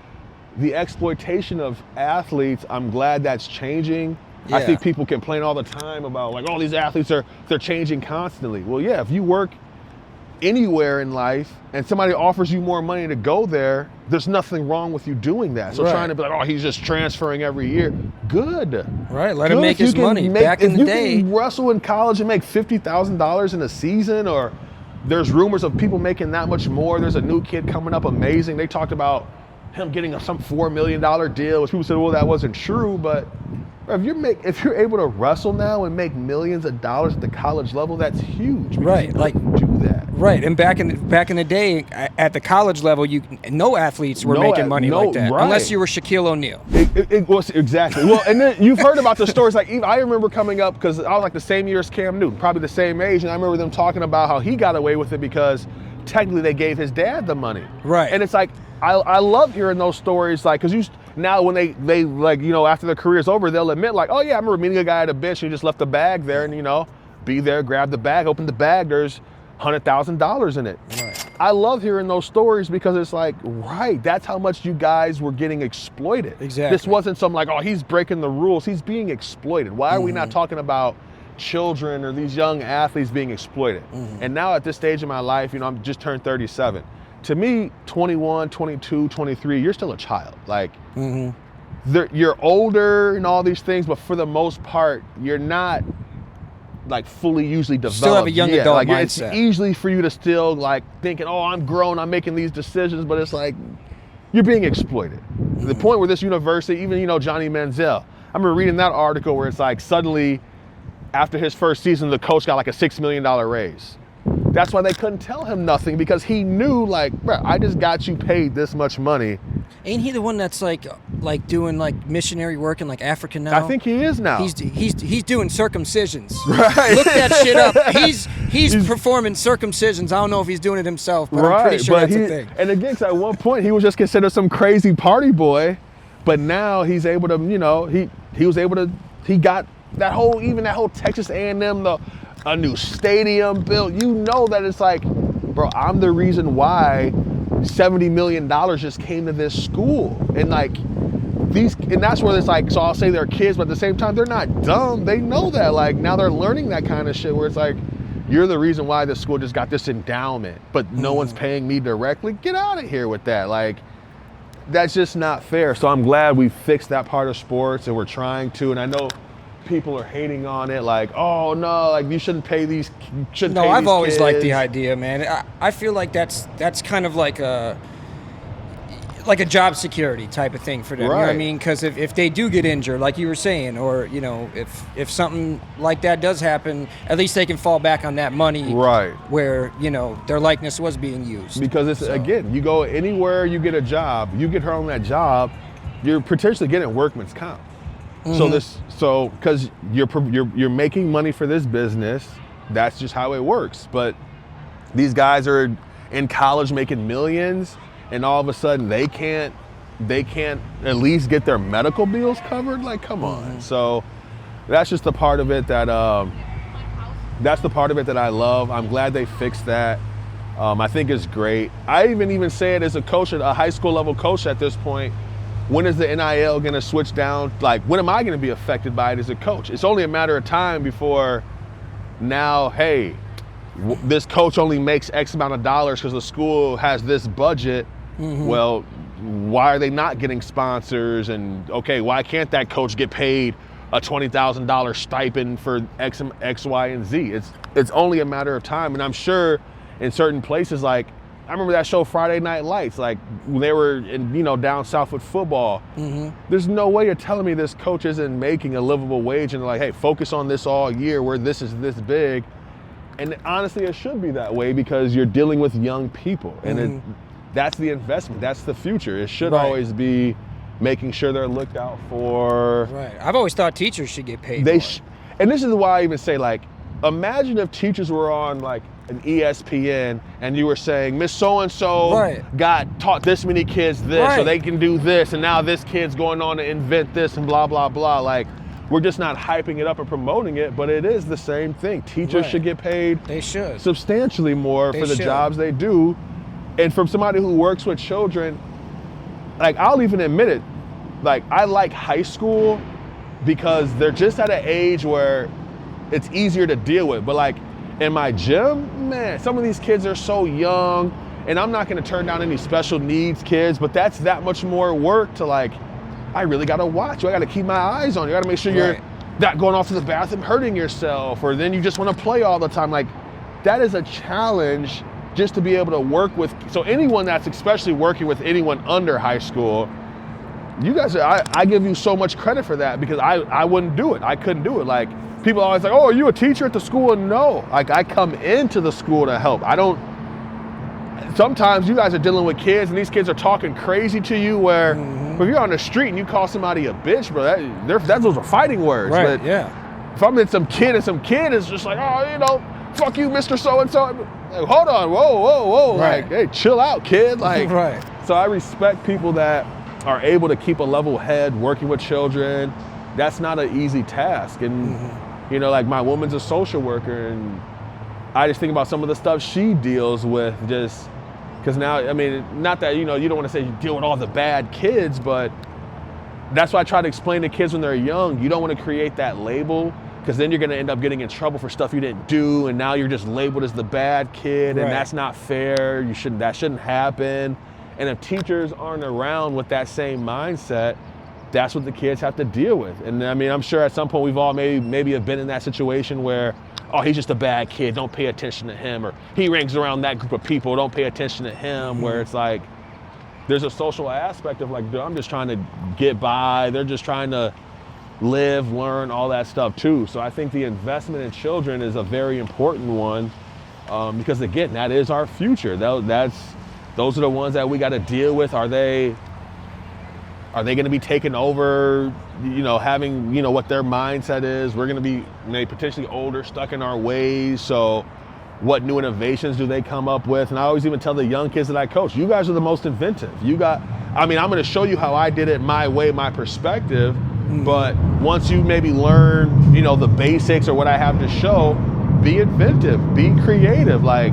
the exploitation of athletes, I'm glad that's changing. I think people complain all the time about like, oh, these athletes they're changing constantly. Well, yeah, if you work anywhere in life and somebody offers you more money to go there, there's nothing wrong with you doing that. So trying to be like, oh, he's just transferring every year. Good. Right, let him make his money. Back in the day, if you can wrestle in college and make $50,000 in a season, or there's rumors of people making that much more. There's a new kid coming up amazing. They talked about him getting some $4 million deal, which people said, well, that wasn't true, but if you're able to wrestle now and make millions of dollars at the college level, that's huge. Right, like do that. Right, and back in the day, at the college level, no athletes were making money like that, unless you were Shaquille O'Neal. It was exactly. Well, and then you've heard about the stories. Like, I remember coming up because I was like the same year as Cam Newton, probably the same age, and I remember them talking about how he got away with it because technically they gave his dad the money. Right, and it's like I love hearing those stories, like, because now when they like, you know, after their career's over, they'll admit like, oh yeah, I remember meeting a guy at a bench and he just left the bag there, and you know, be there, grab the bag, open the bag, there's $100,000 in it. Right. I love hearing those stories because it's like, right, that's how much you guys were getting exploited. Exactly. This wasn't some like, oh, he's breaking the rules, he's being exploited. Why are we not talking about children or these young athletes being exploited? And now at this stage in my life, you know, I'm just turned 37. To me, 21, 22, 23, you're still a child. Like, you're older and all these things, but for the most part, you're not like fully usually developed. Still have a young adult mindset. It's easy for you to still like thinking, oh, I'm grown, I'm making these decisions, but it's like, you're being exploited. To the point where this university, even, you know, Johnny Manziel, I remember reading that article where it's like suddenly after his first season, the coach got like a $6 million raise. That's why they couldn't tell him nothing, because he knew, like, bro, I just got you paid this much money. Ain't he the one that's like doing like missionary work in like Africa now? I think he is now. He's doing circumcisions. Right. Look that shit up. He's performing circumcisions. I don't know if he's doing it himself, but I'm pretty sure that's a thing. And again, at one point he was just considered some crazy party boy, but now he's able to, you know, he was able to, he got that whole Texas A&M, a new stadium built. You know that it's like, bro, I'm the reason why $70 million just came to this school. And like and that's where it's like, so I'll say they're kids, but at the same time, they're not dumb. They know that. Like now they're learning that kind of shit where it's like, you're the reason why the school just got this endowment, but no one's paying me directly. Get out of here with that. Like, that's just not fair. So I'm glad we fixed that part of sports, and we're trying to. And I know people are hating on it, like, oh no, like you shouldn't pay these. No, I've always liked the idea, man. I feel like that's kind of like a job security type of thing for them. Right. You know what I mean? Because if they do get injured, like you were saying, or you know, if something like that does happen, at least they can fall back on that money. Right. Where you know their likeness was being used. Because it's again, you go anywhere, you get a job, you get her on that job, you're potentially getting workman's comp. So because you're making money for this business, that's just how it works. But these guys are in college making millions, and all of a sudden they can't at least get their medical bills covered. Like, come on. So that's just the part of it that I love. I'm glad they fixed that. I think it's great. I even say it as a coach, a high school level coach at this point. When is the NIL going to switch down? Like, when am I going to be affected by it as a coach? It's only a matter of time before now, hey, this coach only makes X amount of dollars because the school has this budget. Well, why are they not getting sponsors? And okay, why can't that coach get paid a $20,000 stipend for X, Y, and Z? It's only a matter of time. And I'm sure in certain places, like, I remember that show Friday Night Lights, like when they were down south with football. There's no way you're telling me this coach isn't making a livable wage and like, hey, focus on this all year where this is this big. And honestly, it should be that way because you're dealing with young people, and that's the investment. That's the future. It should always be making sure they're looked out for. Right. I've always thought teachers should get paid. And this is why I even say, like, imagine if teachers were on like an ESPN and you were saying, Miss So-and-so got taught this many kids this, so they can do this, and now this kid's going on to invent this and blah, blah, blah. Like, we're just not hyping it up and promoting it, but it is the same thing. Teachers should get paid substantially more for the jobs they do. And from somebody who works with children, like, I'll even admit it, like, I like high school because they're just at an age where it's easier to deal with. But like in my gym, man, some of these kids are so young, and I'm not gonna turn down any special needs kids, but that's that much more work to, like, I really gotta watch you. I gotta keep my eyes on you. I gotta make sure you're not going off to the bathroom hurting yourself, or then you just wanna play all the time. Like, that is a challenge just to be able to work with. So anyone that's especially working with anyone under high school, you guys, I give you so much credit for that, because I wouldn't do it. I couldn't do it. Like, people are always like, oh, are you a teacher at the school? And no, like, I come into the school to help. Sometimes you guys are dealing with kids and these kids are talking crazy to you where if you're on the street and you call somebody a bitch, bro, those are fighting words. Right, but if I'm in some kid is just like, oh, fuck you, Mr. So-and-so. Like, hold on, whoa. Like, hey, chill out, kid. Like, So I respect people that are able to keep a level head working with children. That's not an easy task. And, like, my woman's a social worker, and I just think about some of the stuff she deals with, just because now, I mean, not that, you don't want to say you deal with all the bad kids, but that's why I try to explain to kids when they're young, you don't want to create that label, because then you're going to end up getting in trouble for stuff you didn't do, and now you're just labeled as the bad kid, and that's not fair. That shouldn't happen. And if teachers aren't around with that same mindset, that's what the kids have to deal with. And I mean, I'm sure at some point we've all maybe have been in that situation where, oh, he's just a bad kid, don't pay attention to him, or he ranks around that group of people, don't pay attention to him, where it's like, there's a social aspect of like, dude, I'm just trying to get by, they're just trying to live, learn, all that stuff too. So I think the investment in children is a very important one, because again, that is our future. Those are the ones that we got to deal with. Are they going to be taken over, having, what their mindset is? We're going to be maybe potentially older, stuck in our ways. So what new innovations do they come up with? And I always even tell the young kids that I coach, you guys are the most inventive. I'm going to show you how I did it my way, my perspective. But once you maybe learn, the basics or what I have to show, be inventive, be creative. Like,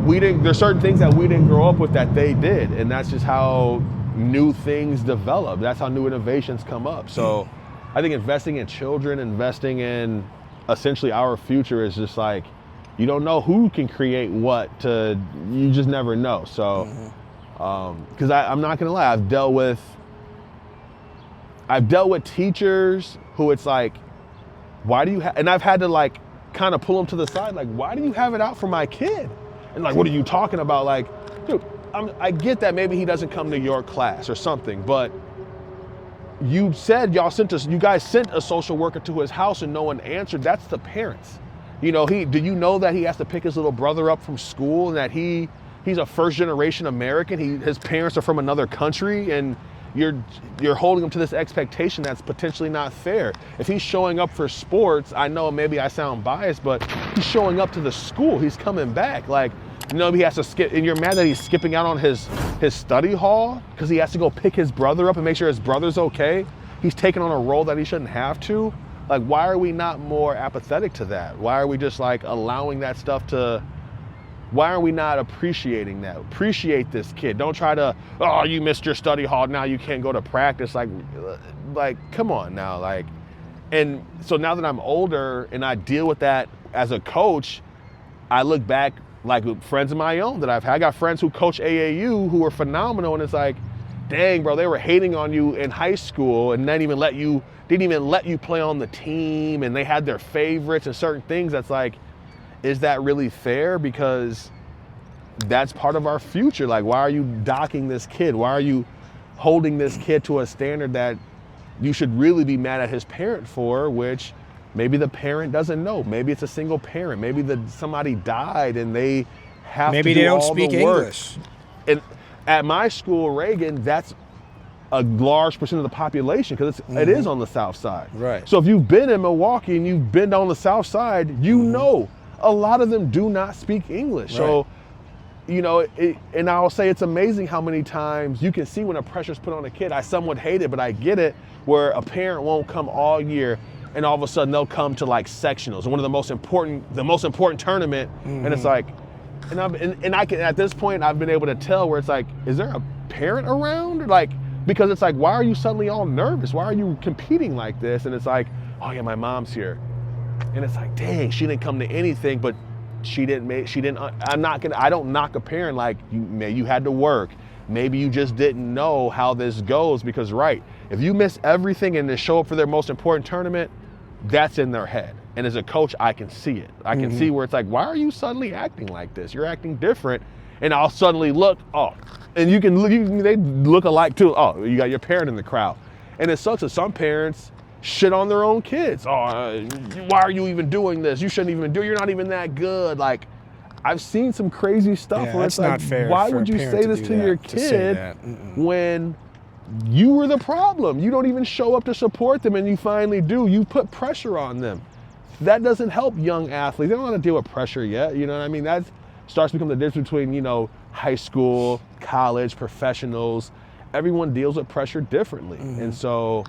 there's certain things that we didn't grow up with that they did, and that's just how new things develop. That's how new innovations come up. So I think investing in children, investing in essentially our future is just like, you don't know who can create what, you just never know. So, because I'm not gonna lie, I've dealt with teachers who it's like, why do you and I've had to like kind of pull them to the side, like, why do you have it out for my kid? And like, what are you talking about? Like, dude, I get that maybe he doesn't come to your class or something, but you said you guys sent a social worker to his house and no one answered. That's the parents. You know, do you know that he has to pick his little brother up from school, and that he's a first generation American? His parents are from another country, and you're holding him to this expectation that's potentially not fair. If he's showing up for sports, I know maybe I sound biased, but he's showing up to the school. He's coming back. Like, you know, he has to skip, and you're mad that he's skipping out on his study hall because he has to go pick his brother up and make sure his brother's okay. He's taking on a role that he shouldn't have to. Like, why are we not more apathetic to that? Why are we just like allowing that stuff why are we not appreciating that? Appreciate this kid. Don't try to, oh, you missed your study hall, now you can't go to practice. Like, come on now. Like, and so now that I'm older and I deal with that as a coach, I look back like with friends of my own that I've had. I got friends who coach AAU who are phenomenal, and it's like, dang, bro, they were hating on you in high school and didn't even let you play on the team, and they had their favorites and certain things. That's like, is that really fair? Because that's part of our future. Like, why are you docking this kid? Why are you holding this kid to a standard that you should really be mad at his parent for, which maybe the parent doesn't know. Maybe it's a single parent. Maybe somebody died and they have to do all the work. Maybe they don't speak English. And at my school, Reagan, that's a large percent of the population, because it is on the south side. Right. So if you've been in Milwaukee and you've been on the south side, you know a lot of them do not speak English. Right. So, you know, and I'll say it's amazing how many times you can see when a pressure's put on a kid. I somewhat hate it, but I get it, where a parent won't come all year and all of a sudden they'll come to like sectionals, one of the most important tournament, and it's like, and I can, at this point, I've been able to tell where it's like, is there a parent around? Like, because it's like, why are you suddenly all nervous? Why are you competing like this? And it's like, oh yeah, my mom's here. And it's like, dang, she didn't come to anything, but I don't knock a parent like, you had to work. Maybe you just didn't know how this goes, because if you miss everything and then show up for their most important tournament, that's in their head. And as a coach, I can see it. I can see where it's like, why are you suddenly acting like this? You're acting different. And I'll suddenly look, and they look alike too. Oh, you got your parent in the crowd. And it sucks that some parents shit on their own kids. Oh, why are you even doing this? You shouldn't even you're not even that good. Like, I've seen some crazy stuff where it's like, why would you say this to your kid when you were the problem? You don't even show up to support them, and you finally do. You put pressure on them. That doesn't help young athletes. They don't want to deal with pressure yet. You know what I mean? That starts to become the difference between, you know, high school, college, professionals. Everyone deals with pressure differently. And so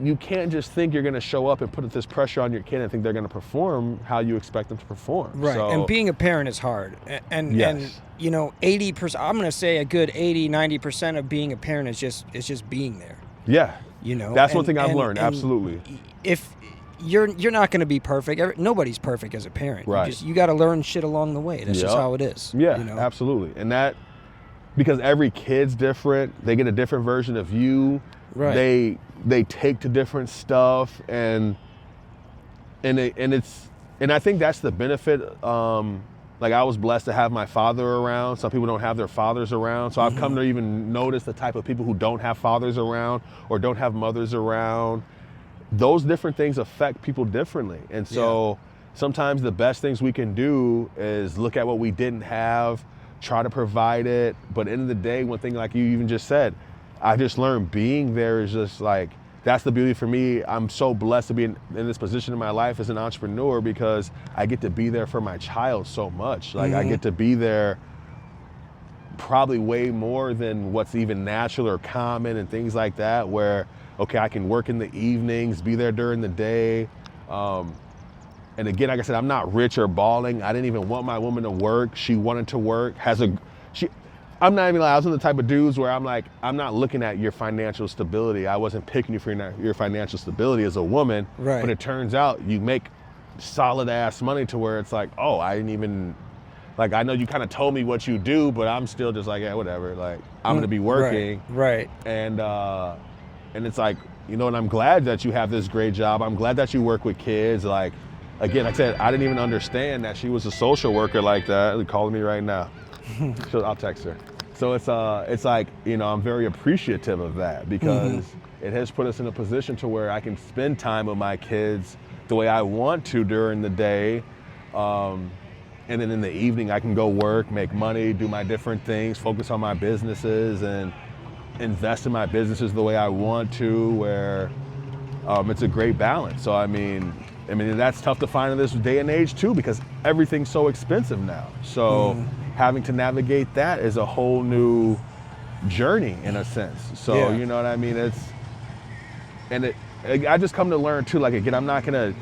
you can't just think you're going to show up and put this pressure on your kid and think they're going to perform how you expect them to perform. Right. So, and being a parent is hard. And you know, 80%, I'm going to say a good 80, 90% of being a parent is just being there. Yeah. You know, that's one thing I've learned. Absolutely. If you're not going to be perfect. Nobody's perfect as a parent. Right. You got to learn shit along the way. That's just how it is. Yeah, you know? Absolutely. And that, because every kid's different, they get a different version of you. Right. They take to different stuff, and I think that's the benefit. Like, I was blessed to have my father around. Some people don't have their fathers around. So I've come to even notice the type of people who don't have fathers around or don't have mothers around. Those different things affect people differently. And so sometimes the best things we can do is look at what we didn't have, try to provide it. But at the end of the day, one thing, like you even just said, I just learned being there is just like, that's the beauty for me. I'm so blessed to be in this position in my life as an entrepreneur, because I get to be there for my child so much. Like, I get to be there probably way more than what's even natural or common and things like that, where, okay, I can work in the evenings, be there during the day. And again, like I said, I'm not rich or balling. I didn't even want my woman to work. She wanted to work. I'm not even like, I was in the type of dudes where I'm like, I'm not looking at your financial stability. I wasn't picking you for your financial stability as a woman. Right. But it turns out you make solid ass money to where it's like, oh, I didn't even, like, I know you kind of told me what you do, but I'm still just like, yeah, whatever. Like, I'm going to be working. Right. And it's like, you know, and I'm glad that you have this great job. I'm glad that you work with kids. Like, again, like I said, I didn't even understand that she was a social worker like that. They're calling me right now. I'll text her. So it's like, you know, I'm very appreciative of that because it has put us in a position to where I can spend time with my kids the way I want to during the day. And then in the evening, I can go work, make money, do my different things, focus on my businesses and invest in my businesses the way I want to, where it's a great balance. So, I mean, that's tough to find in this day and age too, because everything's so expensive now. So having to navigate that is a whole new journey in a sense. So, you know what I mean? I just come to learn too, like, again, I'm not gonna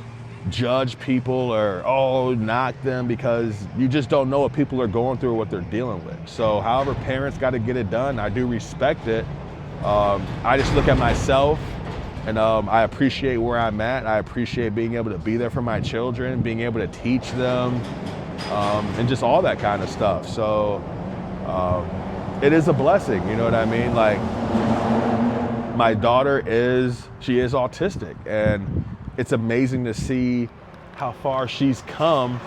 judge people or knock them, because you just don't know what people are going through or what they're dealing with. So however parents got to get it done, I do respect it. I just look at myself and I appreciate where I'm at. I appreciate being able to be there for my children, being able to teach them, and just all that kind of stuff. So it is a blessing, you know what I mean? Like, my daughter is autistic, and it's amazing to see how far she's come,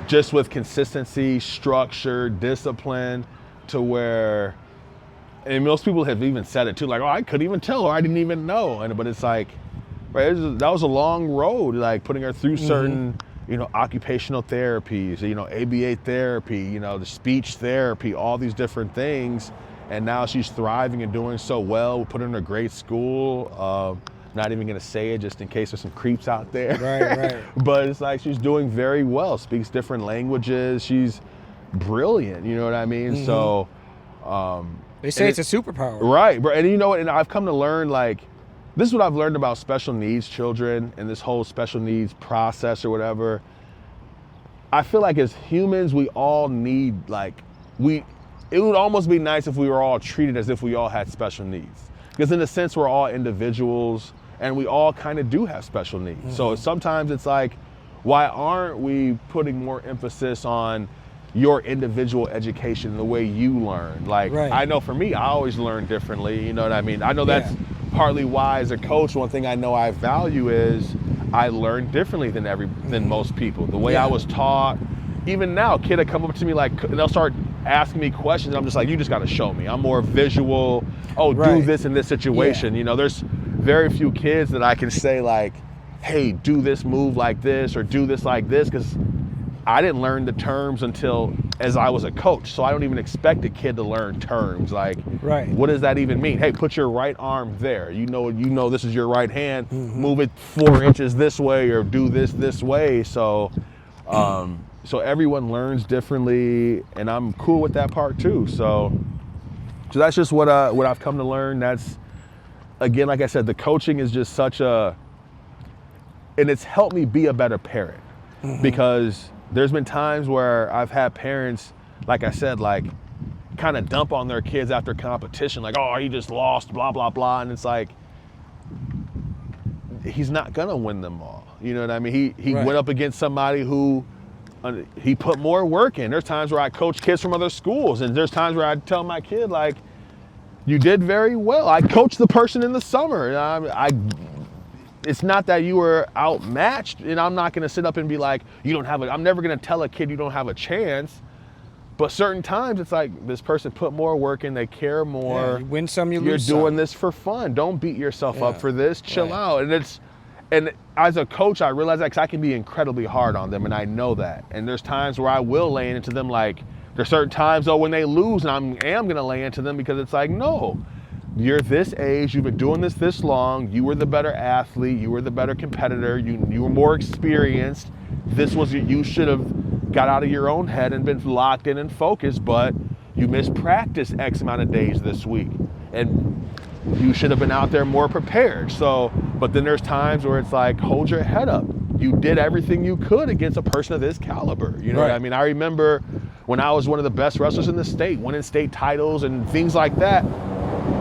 just with consistency, structure, discipline, to where, and most people have even said it too, like, oh, I couldn't even tell, or I didn't even know. But it's like, right, that was a long road, like putting her through certain, you know, occupational therapies, you know, ABA therapy, you know, the speech therapy, all these different things. And now she's thriving and doing so well. We put her in a great school. Not even gonna say it just in case there's some creeps out there. Right. But it's like, she's doing very well, speaks different languages. She's brilliant, you know what I mean? So, they say it's a superpower. Right, and you know what, and I've come to learn, like, this is what I've learned about special needs children and this whole special needs process or whatever. I feel like as humans, we all need, like, it would almost be nice if we were all treated as if we all had special needs. Because in a sense, we're all individuals and we all kind of do have special needs. So sometimes it's like, why aren't we putting more emphasis on your individual education, the way you learn? Like, I know for me, I always learn differently, you know what I mean? I know that's partly why, as a coach, one thing I know I value is I learn differently than most people. The way I was taught, even now, a kid will come up to me like, and they'll start asking me questions, and I'm just like, you just gotta show me. I'm more visual. Oh, do this in this situation. You know, there's very few kids that I can say like, hey, do this move like this or do this like this, because I didn't learn the terms until as I was a coach. So I don't even expect a kid to learn terms. Like, what does that even mean? Hey, put your right arm there. You know this is your right hand. Move it 4 inches this way or do this way. So so everyone learns differently, and I'm cool with that part too. So that's just what I've come to learn. That's, again, like I said, the coaching is just and it's helped me be a better parent, because there's been times where I've had parents, like I said, like, kind of dump on their kids after competition, like, oh, he just lost, blah, blah, blah. And it's like, he's not gonna win them all. You know what I mean? He went up against somebody who, he put more work in. There's times where I coach kids from other schools, and there's times where I tell my kid, like, you did very well. I coached the person in the summer. It's not that you were outmatched, and I'm not gonna sit up and be like, I'm never gonna tell a kid you don't have a chance. But certain times it's like, this person put more work in, they care more. You win some, you lose some. You're doing this for fun. Don't beat yourself up for this. Chill out. And as a coach, I realize that, because I can be incredibly hard on them, and I know that. And there's times where I will lay into them, like, there's certain times, when they lose, and I am gonna lay into them, because it's like, no, you're this age, you've been doing this long, you were the better athlete, you were the better competitor, you were more experienced. You should have got out of your own head and been locked in and focused, but you missed practice X amount of days this week. And you should have been out there more prepared. So, but then there's times where it's like, hold your head up. you did everything you could against a person of this caliber. You know what I mean? I remember when I was one of the best wrestlers in the state, winning state titles and things like that,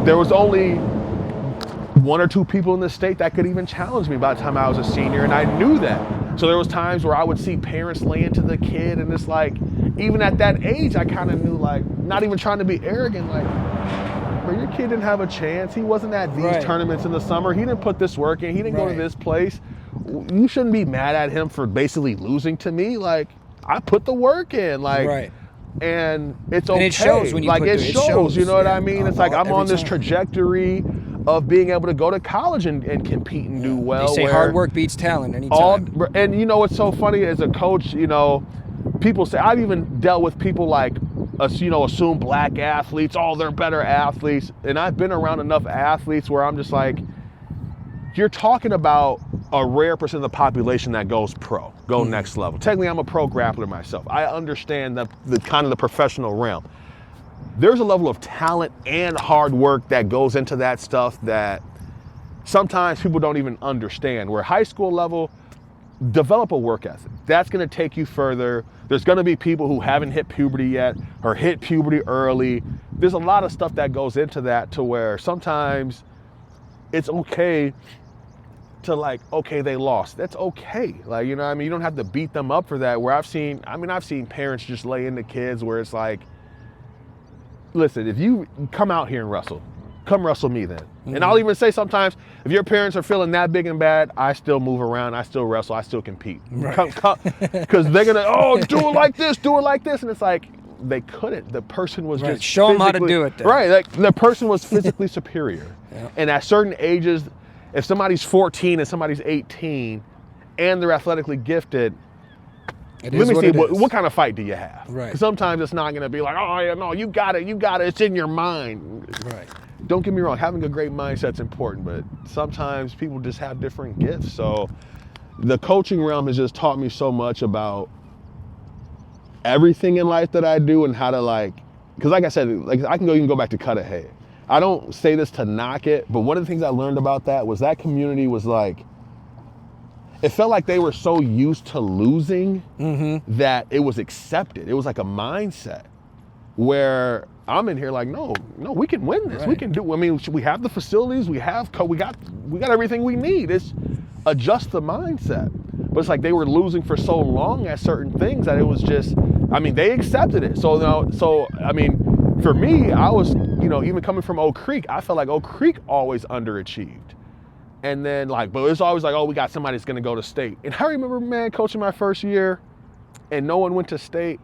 there was only 1 or 2 people in the state that could even challenge me by the time I was a senior, and I knew that. So there was times where I would see parents lay into the kid, and it's like, even at that age, I kind of knew, like, not even trying to be arrogant, like, bro, your kid didn't have a chance. He wasn't at these tournaments in the summer. He didn't put this work in. He didn't go to this place. You shouldn't be mad at him for basically losing to me. Like, I put the work in, like, and it's okay. And it shows when you like, put it shows, you know what I mean? It's like, I'm on this time. Trajectory of being able to go to college and compete and do well. They say hard work beats talent anytime. And you know what's so funny as a coach, you know, people say, I've even dealt with people like, you know, assume black athletes, oh, they're better athletes. And I've been around enough athletes where I'm just like, you're talking about a rare percent of the population that goes pro, next level. Technically, I'm a pro grappler myself. I understand the kind of the professional realm. There's a level of talent and hard work that goes into that stuff that sometimes people don't even understand. Where high school level, develop a work ethic. That's gonna take you further. There's gonna be people who haven't hit puberty yet or hit puberty early. There's a lot of stuff that goes into that to where sometimes it's okay to like, okay, they lost. That's okay. Like, you know what I mean? You don't have to beat them up for that. Where I've seen parents just lay into kids where it's like, listen, if you come out here and wrestle, come wrestle me then. And I'll even say sometimes, if your parents are feeling that big and bad, I still move around, I still wrestle, I still compete. Because they're gonna, oh, do it like this. And it's like, they couldn't. The person was just show them how to do it then. Right, like the person was physically superior. And at certain ages, if somebody's 14 and somebody's 18 and they're athletically gifted, let me see, what kind of fight do you have? Because sometimes it's not going to be like, oh, yeah, no, you got it, it's in your mind. Don't get me wrong, having a great mindset's important, but sometimes people just have different gifts. So the coaching realm has just taught me so much about everything in life that I do and how to like, because like I said, like I can even go back to cut ahead. I don't say this to knock it, but one of the things I learned about that was that community was like, it felt like they were so used to losing that it was accepted. It was like a mindset where I'm in here like, no, we can win this. We can do. I mean, we have the facilities. We got everything we need. It's adjust the mindset. But it's like they were losing for so long at certain things that it was just. I mean, they accepted it. So I mean, for me, I was, you know, even coming from Oak Creek, I felt like Oak Creek always underachieved. And then like, but it's always like, oh, we got somebody that's gonna go to state. And I remember, man, coaching my first year and no one went to state.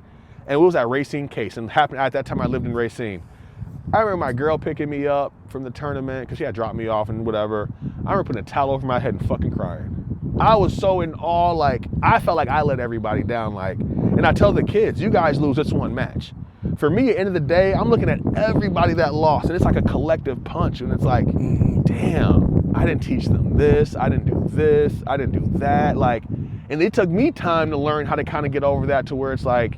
And it was at Racine Case. And happened at that time I lived in Racine. I remember my girl picking me up from the tournament because she had dropped me off and whatever. I remember putting a towel over my head and fucking crying. I was so in awe, like, I felt like I let everybody down, like, and I tell the kids, you guys lose this one match. For me, at the end of the day, I'm looking at everybody that lost, and it's like a collective punch, and it's like, damn, I didn't teach them this, I didn't do this, I didn't do that, like, and it took me time to learn how to kind of get over that to where it's like,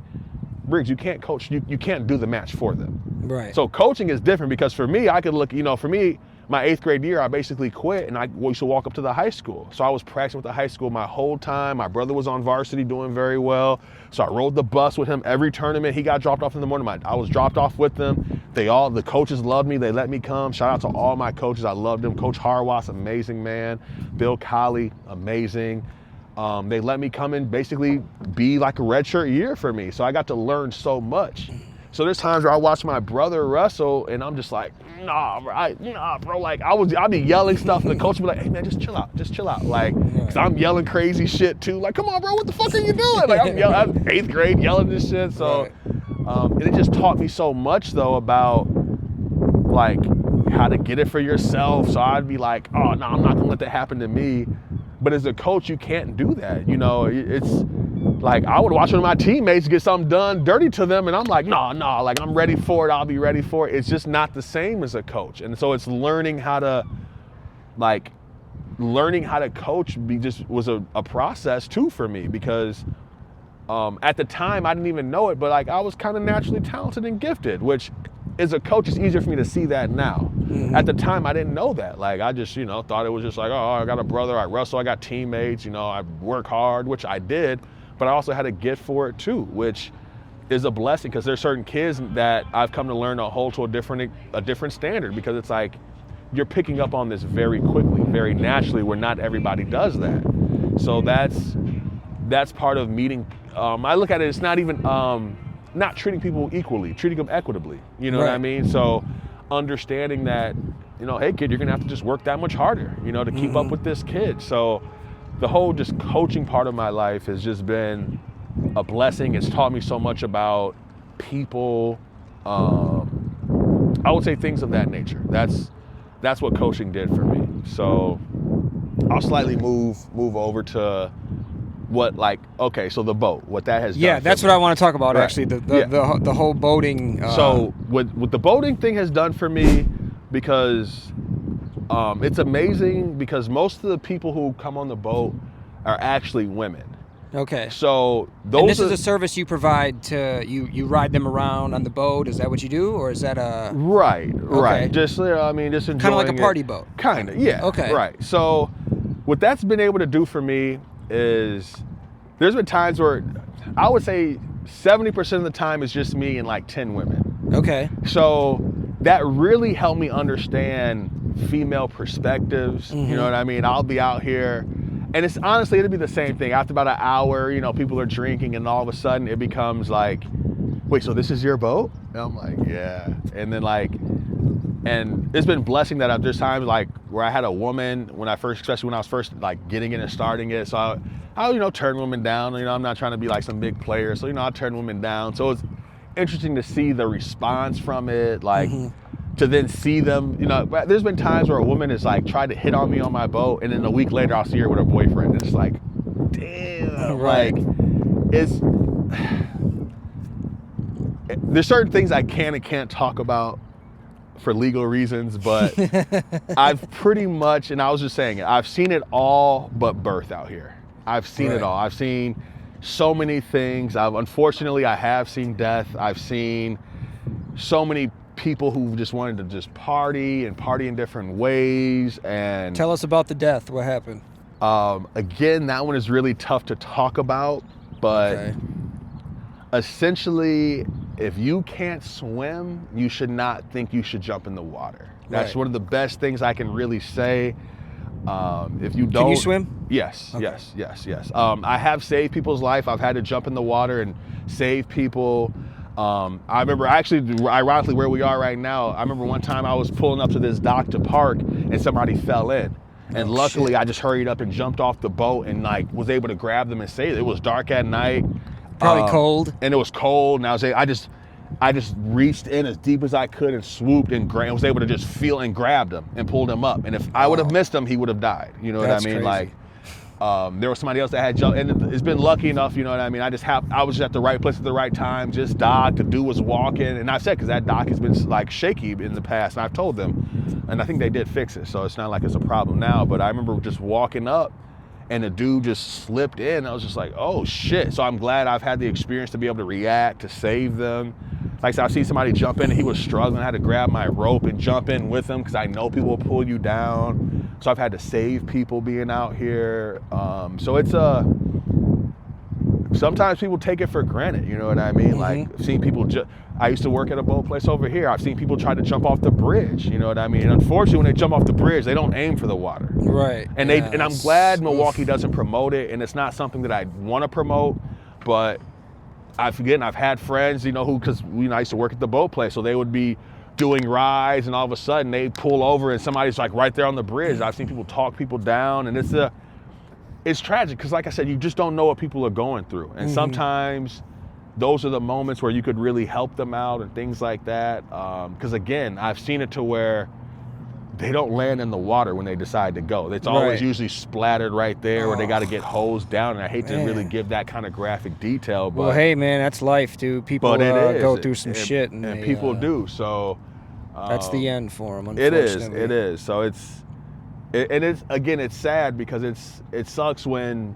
Briggs, you can't coach, you can't do the match for them. Right. So coaching is different because for me, I could look, you know, for me, my 8th grade year, I basically quit and I used to walk up to the high school. So I was practicing with the high school my whole time. My brother was on varsity doing very well. So I rode the bus with him every tournament. He got dropped off in the morning. I was dropped off with them. The coaches loved me. They let me come. Shout out to all my coaches. I loved them. Coach Harwas, amazing man. Bill Colley, amazing. They let me come and basically be like a redshirt year for me. So I got to learn so much. So there's times where I watch my brother wrestle and I'm just like, nah, bro. Like I'd be yelling stuff and the coach would be like, hey man, just chill out. Like, cause I'm yelling crazy shit too. Like, come on, bro, what the fuck are you doing? Like I'm 8th grade yelling this shit. So, and it just taught me so much though about like how to get it for yourself. So I'd be like, oh no, I'm not gonna let that happen to me. But as a coach, you can't do that. You know, it's like I would watch one of my teammates get something done dirty to them and I'm like, no, like I'm ready for it, I'll be ready for it. It's just not the same as a coach. And so it's learning how to coach was a process too for me because at the time I didn't even know it, but like I was kind of naturally talented and gifted, which as a coach, it's easier for me to see that now. At the time, I didn't know that. Like, I just, thought it was just like, oh, I got a brother, I wrestle, I got teammates, I work hard, which I did, but I also had a gift for it too, which is a blessing, because there's certain kids that I've come to learn to hold to a different standard, because it's like, you're picking up on this very quickly, very naturally, where not everybody does that. So that's part of meeting. I look at it, it's not even, not treating people equally, treating them equitably. You know what I mean? So understanding that, hey kid, you're gonna have to just work that much harder, to keep up with this kid. So the whole just coaching part of my life has just been a blessing. It's taught me so much about people. I would say things of that nature. That's what coaching did for me. So I'll slightly move over to what, like, okay, so the boat, what that has done. Yeah, that's what I want to talk about, right. actually, the whole boating. So what the boating thing has done for me, because it's amazing, because most of the people who come on the boat are actually women. Okay. So those and this is a service you provide to, you ride them around on the boat. Is that what you do, or is that a... Right. Okay. Just, just enjoying kind of like a party it. boat. Kind of, yeah. Okay. Right. So what that's been able to do for me is, there's been times where I would say 70% of the time it's just me and like 10 women. Okay. So that really helped me understand female perspectives. You know what I mean? I'll be out here, and it's honestly, it'll be the same thing. After about an hour, people are drinking, and all of a sudden it becomes like, wait, so this is your boat? And I'm like, yeah. And then and it's been blessing that there's times like where I had a woman especially when I was first like getting in and starting it. So I'll turn women down. I'm not trying to be like some big player. So, I'll turn women down. So it's interesting to see the response from it, like to then see them, there's been times where a woman has like tried to hit on me on my boat, and then a week later I'll see her with her boyfriend. And it's like, damn, right. like there's certain things I can and can't talk about for legal reasons, but I've pretty much, and I was just saying it, I've seen it all but birth out here. I've seen it all. I've seen so many things. Unfortunately, I have seen death. I've seen so many people who just wanted to just party in different ways. And tell us about the death. What happened? Again, that one is really tough to talk about, but essentially, if you can't swim, you should not think you should jump in the water. That's one of the best things I can really say. If you don't... Can you swim? Yes, okay. yes. I have saved people's life. I've had to jump in the water and save people. I remember, actually, ironically, where we are right now, I remember one time I was pulling up to this dock to park, and somebody fell in. And luckily, I just hurried up and jumped off the boat and like was able to grab them and save them. It was dark at night. Probably cold. And it was cold, and I just reached in as deep as I could and swooped and was able to just feel and grabbed him and pulled him up. And if I would have missed him, he would have died. You know what I mean? Crazy. Like, there was somebody else that had jumped, and it's been lucky enough. You know what I mean? I was just at the right place at the right time. Just docked. The dude was walking, and I said, because that dock has been like shaky in the past, and I've told them, and I think they did fix it, so it's not like it's a problem now. But I remember just walking up, and the dude just slipped in. I was just like, oh shit. So I'm glad I've had the experience to be able to react, to save them. Like I said, I see somebody jump in and he was struggling. I had to grab my rope and jump in with him because I know people will pull you down. So I've had to save people being out here. So it's sometimes people take it for granted, you know what I mean? Like, I've seen people I used to work at a boat place over here. I've seen people try to jump off the bridge, you know what I mean? And unfortunately, when they jump off the bridge, they don't aim for the water. Right. And and I'm glad Milwaukee doesn't promote it, and it's not something that I want to promote, but I've had friends, because I used to work at the boat place, so they would be doing rides, and all of a sudden they pull over and somebody's like right there on the bridge. I've seen people talk people down, and it's tragic because, like I said, you just don't know what people are going through. And sometimes those are the moments where you could really help them out and things like that. Because again, I've seen it to where they don't land in the water when they decide to go. It's always usually splattered right there, or they got to get hosed down. And I hate to really give that kind of graphic detail. But, well, hey, man, that's life, dude. People go through some shit. And people do. So that's the end for them, unfortunately. It is. So it's sad because it sucks when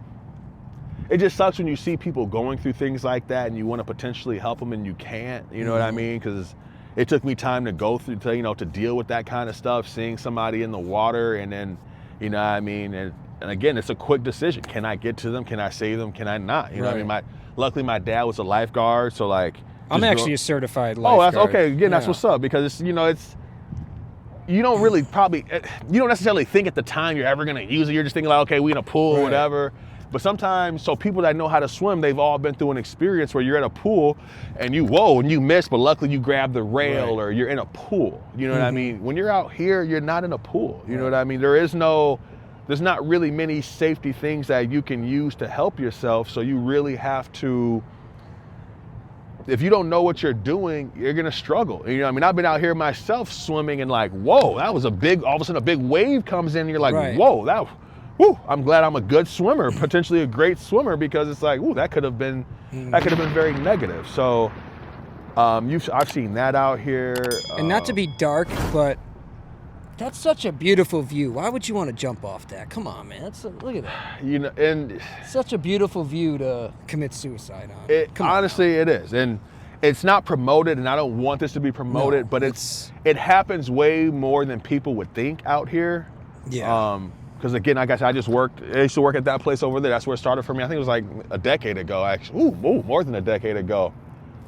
you see people going through things like that and you want to potentially help them and you can't, you know what I mean? Because it took me time to go through, to deal with that kind of stuff, seeing somebody in the water, and then, you know what I mean? And again, it's a quick decision. Can I get to them? Can I save them? Can I not? You know what I mean? Luckily, my dad was a lifeguard, so like. I'm actually a certified lifeguard. Oh, that's okay. Again, that's what's up, because it's, you don't really you don't necessarily think at the time you're ever gonna use it. You're just thinking like, okay, we in a pool or whatever. But sometimes, so people that know how to swim, they've all been through an experience where you're at a pool and you miss, but luckily you grab the rail or you're in a pool. You know what I mean? When you're out here, you're not in a pool. You know what I mean? There's not really many safety things that you can use to help yourself. So you really have to, if you don't know what you're doing, you're gonna struggle. You know what I mean? I've been out here myself swimming and like, whoa, that was all of a sudden a big wave comes in and you're like, whoa, I'm glad I'm a good swimmer, potentially a great swimmer, because it's like, that could have been very negative. So I've seen that out here. And not to be dark, but that's such a beautiful view. Why would you want to jump off that? Come on, man. Look at that. You know, and such a beautiful view to commit suicide on. Honestly, it is. And it's not promoted, and I don't want this to be promoted, but it happens way more than people would think out here. Yeah. Because again, I used to work at that place over there. That's where it started for me. I think it was like a decade ago, actually. More than a decade ago.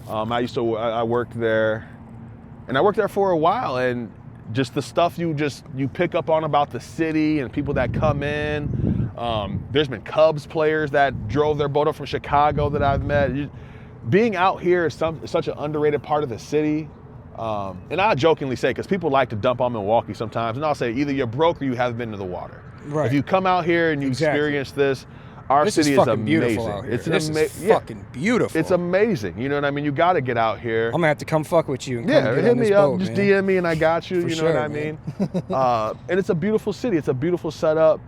I worked there, and I worked there for a while, and just the stuff you pick up on about the city and people that come in. There's been Cubs players that drove their boat up from Chicago that I've met. Being out here is such an underrated part of the city. And I jokingly say, because people like to dump on Milwaukee sometimes, and I'll say either you're broke or you haven't been to the water. Right. If you come out here and you experience this, our city is amazing. Beautiful out here. This is fucking beautiful. It's amazing. You know what I mean? You got to get out here. I'm gonna have to come fuck with you. And hit me up. Just man. DM me and I got you. You know what I mean? And it's a beautiful city. It's a beautiful setup.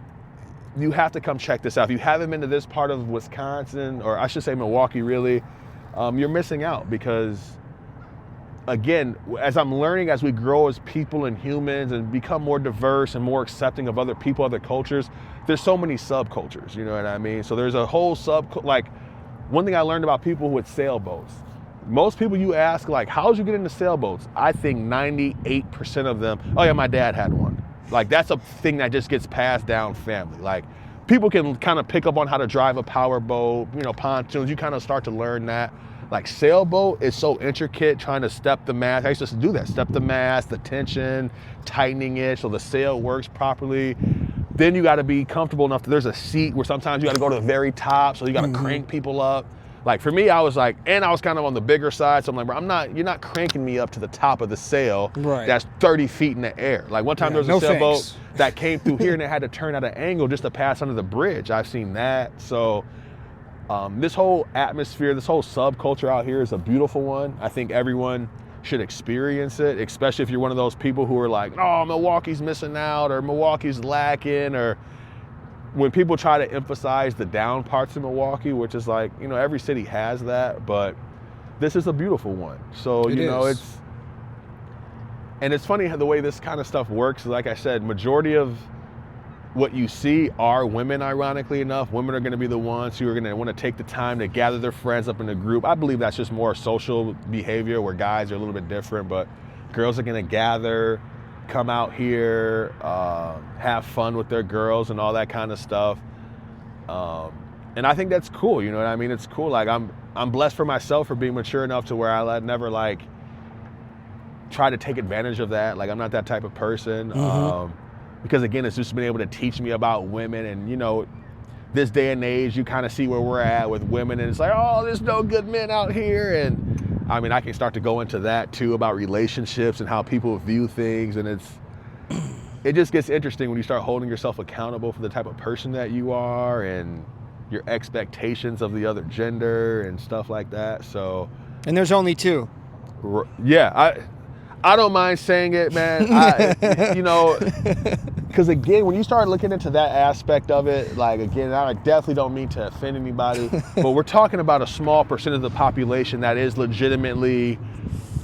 You have to come check this out. If you haven't been to this part of Wisconsin, or I should say Milwaukee, really, you're missing out, because again, as I'm learning, as we grow as people and humans and become more diverse and more accepting of other people, other cultures, there's so many subcultures, you know what I mean? So there's a whole like, one thing I learned about people with sailboats, most people you ask, like, how'd you get into sailboats? I think 98% of them, oh yeah, my dad had one. Like, that's a thing that just gets passed down family. Like, people can kind of pick up on how to drive a power boat, pontoons, you kind of start to learn that. Like, sailboat is so intricate, trying to step the mast. I used to do that, step the mast, the tension, tightening it so the sail works properly. Then you got to be comfortable enough that there's a seat where sometimes you got to go to the very top, so you got to crank people up. Like, for me, I was like, and I was kind of on the bigger side, so I'm like, bro, you're not cranking me up to the top of the sail that's 30 feet in the air. Like, one time there was a sailboat that came through here and it had to turn at an angle just to pass under the bridge. I've seen that. So this whole atmosphere, this whole subculture out here is a beautiful one. I think everyone should experience it, especially if you're one of those people who are like, oh, Milwaukee's missing out, or Milwaukee's lacking, or when people try to emphasize the down parts of Milwaukee, which is like, every city has that, but this is a beautiful one. So, it's funny how the way this kind of stuff works. Like I said, majority of what you see are women, ironically enough. Women are gonna be the ones who are gonna wanna take the time to gather their friends up in a group. I believe that's just more social behavior, where guys are a little bit different, but girls are gonna gather, come out here, have fun with their girls and all that kind of stuff. And I think that's cool, you know what I mean? It's cool. Like, I'm blessed for myself for being mature enough to where I never like try to take advantage of that. Like, I'm not that type of person. Because again, it's just been able to teach me about women, and this day and age, you kind of see where we're at with women, and it's like, oh, there's no good men out here. And I mean, I can start to go into that too, about relationships and how people view things, and it just gets interesting when you start holding yourself accountable for the type of person that you are and your expectations of the other gender and stuff like that. So, and there's only two. Yeah, I don't mind saying it, man. Because again, when you start looking into that aspect of it, like, again, I definitely don't mean to offend anybody, but we're talking about a small percent of the population that is legitimately,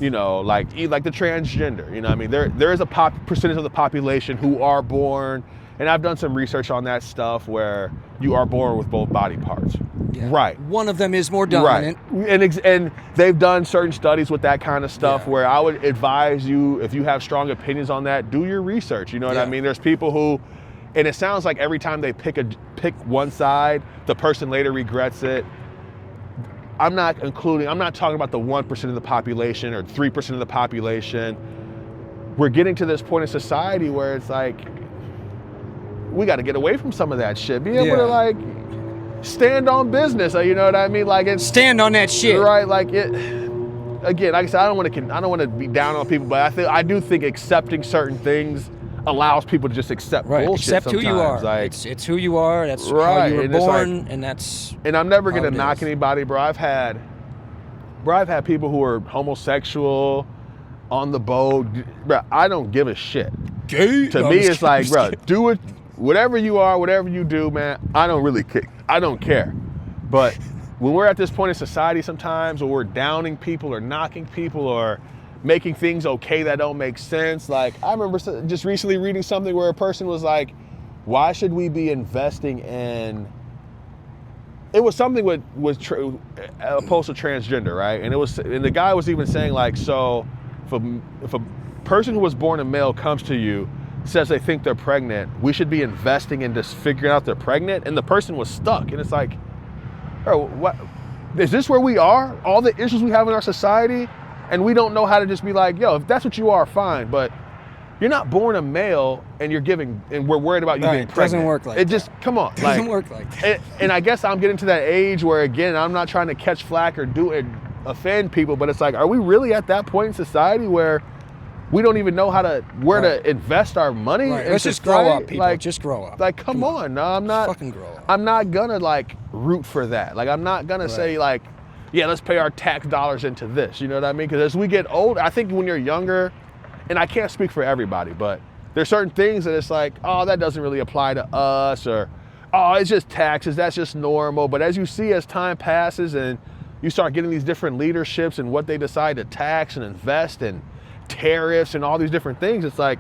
like the transgender. You know what I mean? There is a percentage of the population who are born And I've done some research on that stuff where you are born with both body parts. Yeah. Right. One of them is more dominant. Right. And they've done certain studies with that kind of stuff where I would advise you, if you have strong opinions on that, do your research. You know what I mean? There's people who, and it sounds like every time they pick one side, the person later regrets it. I'm not talking about the 1% of the population or 3% of the population. We're getting to this point in society where it's like, we got to get away from some of that shit. Be able to like stand on business. You know what I mean? Like stand on that shit. Right. Like it. Again, like I said, I don't want to be down on people, but I do think accepting certain things allows people to just accept bullshit. Accept sometimes. who you are. Like, it's who you are. That's how you were born, and that's. And I'm never gonna knock anybody, bro. I've had people who are homosexual on the boat. Bro, I don't give a shit. Gay? To me, it's like, bro, do it. Whatever you are, whatever you do, man, I don't really care. I don't care. But when we're at this point in society sometimes, or we're downing people or knocking people or making things okay that don't make sense. Like, I remember just recently reading something where a person was like, why should we be investing in, it was something opposed to transgender, right? And the guy was even saying like, so if a person who was born a male comes to you, says they think they're pregnant, we should be investing in just figuring out they're pregnant. And the person was stuck. And it's like, bro, what is this where we are? All the issues we have in our society, and we don't know how to just be like, yo, if that's what you are, fine. But you're not born a male and we're worried about you being pregnant. It doesn't work like that. Just, come on. It doesn't work like that. And I guess I'm getting to that age where, again, I'm not trying to catch flack or offend people, but it's like, are we really at that point in society where we don't even know where to invest our money? Right. Let's just grow up, people. Like, just grow up. Like, come on. No, I'm not. Fucking grow up. I'm not gonna like root for that. Like, I'm not gonna say like, yeah, let's pay our tax dollars into this. You know what I mean? Because as we get older, I think when you're younger, and I can't speak for everybody, but there's certain things that it's like, oh, that doesn't really apply to us, or oh, it's just taxes. That's just normal. But as you see, as time passes and you start getting these different leaderships and what they decide to tax and invest in, tariffs and all these different things, it's like,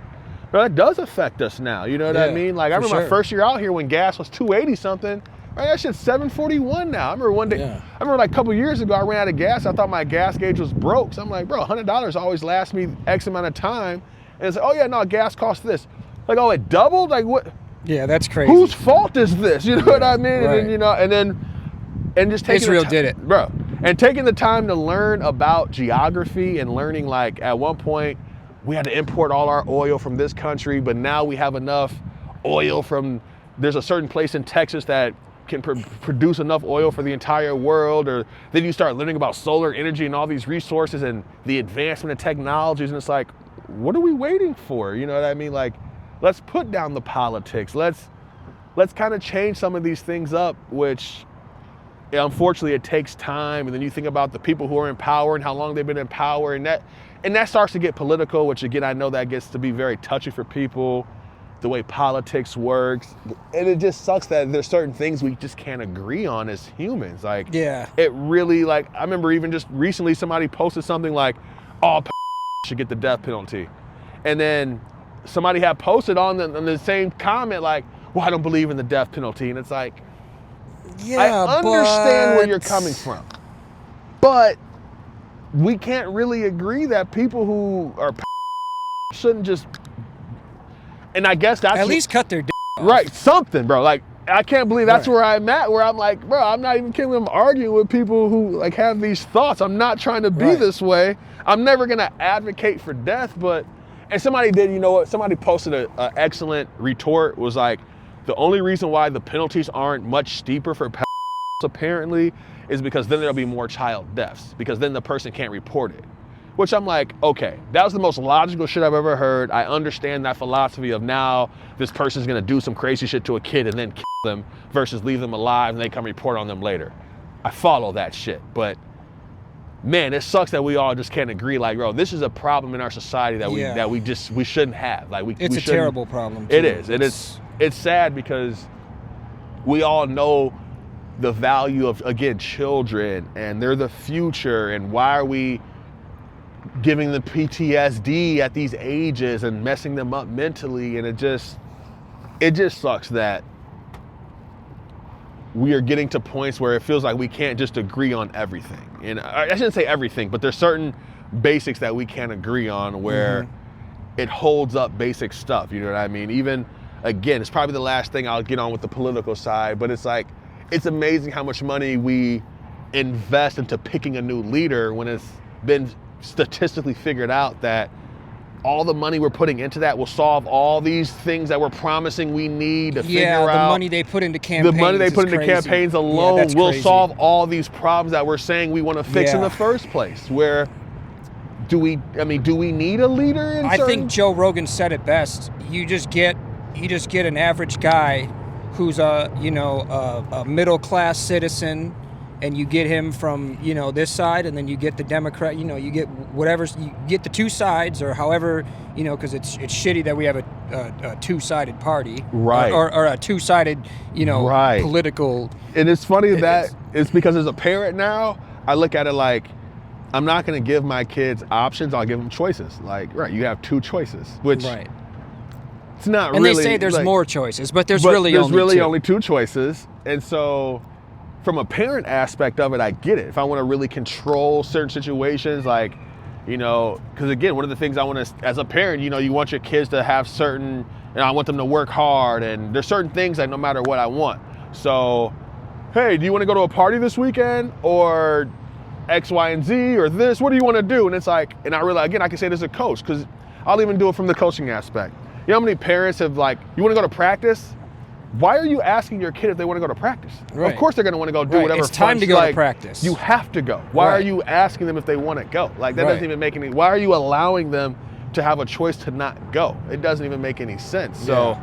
bro, that does affect us now. You know what I mean? Like, I remember my first year out here when gas was $2.80 something. Right, that shit's $7.41 now. I remember one day, I remember like a couple years ago, I ran out of gas. I thought my gas gauge was broke. So I'm like, bro, $100 always lasts me X amount of time. And it's like, oh yeah, no, gas costs this. Like, oh, it doubled? Like, what? Yeah, that's crazy. Whose fault is this? You know what I mean? Right. And then, just taking Israel did it, bro. And taking the time to learn about geography and learning, like, at one point we had to import all our oil from this country, but now we have enough oil there's a certain place in Texas that can produce enough oil for the entire world. Or then you start learning about solar energy and all these resources and the advancement of technologies, and it's like, what are we waiting for? You know what I mean? Like, let's put down the politics. Let's kind of change some of these things up, which unfortunately it takes time. And then you think about the people who are in power and how long they've been in power, and that starts to get political, which again, I know that gets to be very touchy for people, the way politics works. And it just sucks that there's certain things we just can't agree on as humans. Like, it really, like, I remember even just recently somebody posted something like, all should get the death penalty. And then somebody had posted on the same comment like, well, I don't believe in the death penalty. And it's like, I understand where you're coming from, but we can't really agree that people who are shouldn't just, and I guess that's at least cut their dick off. Right, something, bro. Like, I can't believe that's where I'm at, where I'm like, bro, I'm not even kidding. I'm arguing with people who like have these thoughts. I'm not trying to be this way. I'm never gonna advocate for death, but, and somebody did, you know what? Somebody posted an excellent retort, was like, the only reason why the penalties aren't much steeper for apparently is because then there'll be more child deaths, because then the person can't report it. Which I'm like, okay, that was the most logical shit I've ever heard. I understand that philosophy of now this person's gonna do some crazy shit to a kid and then kill them versus leave them alive and they come report on them later. I follow that shit, but man, it sucks that we all just can't agree. Like, bro, this is a problem in our society that we shouldn't have. Like, it's a terrible problem. It is. It's sad because we all know the value of, again, children, and they're the future, and why are we giving them PTSD at these ages and messing them up mentally? And it just, it just sucks that we are getting to points where it feels like we can't just agree on everything. And I shouldn't say everything, but there's certain basics that we can't agree on where it holds up basic stuff. You know what I mean? Even, again, it's probably the last thing I'll get on with the political side, but it's like, it's amazing how much money we invest into picking a new leader when it's been statistically figured out that all the money we're putting into that will solve all these things that we're promising we need to figure out. Yeah, the money they put into campaigns. The money they put into crazy. campaigns alone will crazy. solve all these problems that we're saying we want to fix in the first place. Where do we need a leader in I certain... think Joe Rogan said it best. You just get an average guy who's a middle class citizen, and you get him from this side, and then you get the Democrat. You get whatever, you get the two sides, or however, because it's shitty that we have a two-sided party, right, or a two-sided right, political. And it's funny that it's because as a parent now, I look at it like, I'm not going to give my kids options. I'll give them choices. Like, right, you have two choices, which it's not and really. And they say there's like, more choices, but there's really only two choices. And so, from a parent aspect of it, I get it. If I want to really control certain situations, like, because again, one of the things I want to, as a parent, you want your kids to have certain, I want them to work hard, and there's certain things that no matter what I want. So, hey, do you want to go to a party this weekend, or X, Y, and Z, or this? What do you want to do? And it's like, and I realize, again, I can say this as a coach, because I'll even do it from the coaching aspect. You know how many parents have like, you want to go to practice? Why are you asking your kid if they want to go to practice? Right. Of course they're going to want to go do whatever. It's time to go to practice. You have to go. Why are you asking them if they want to go? Like, that doesn't even make any, why are you allowing them to have a choice to not go? It doesn't even make any sense. So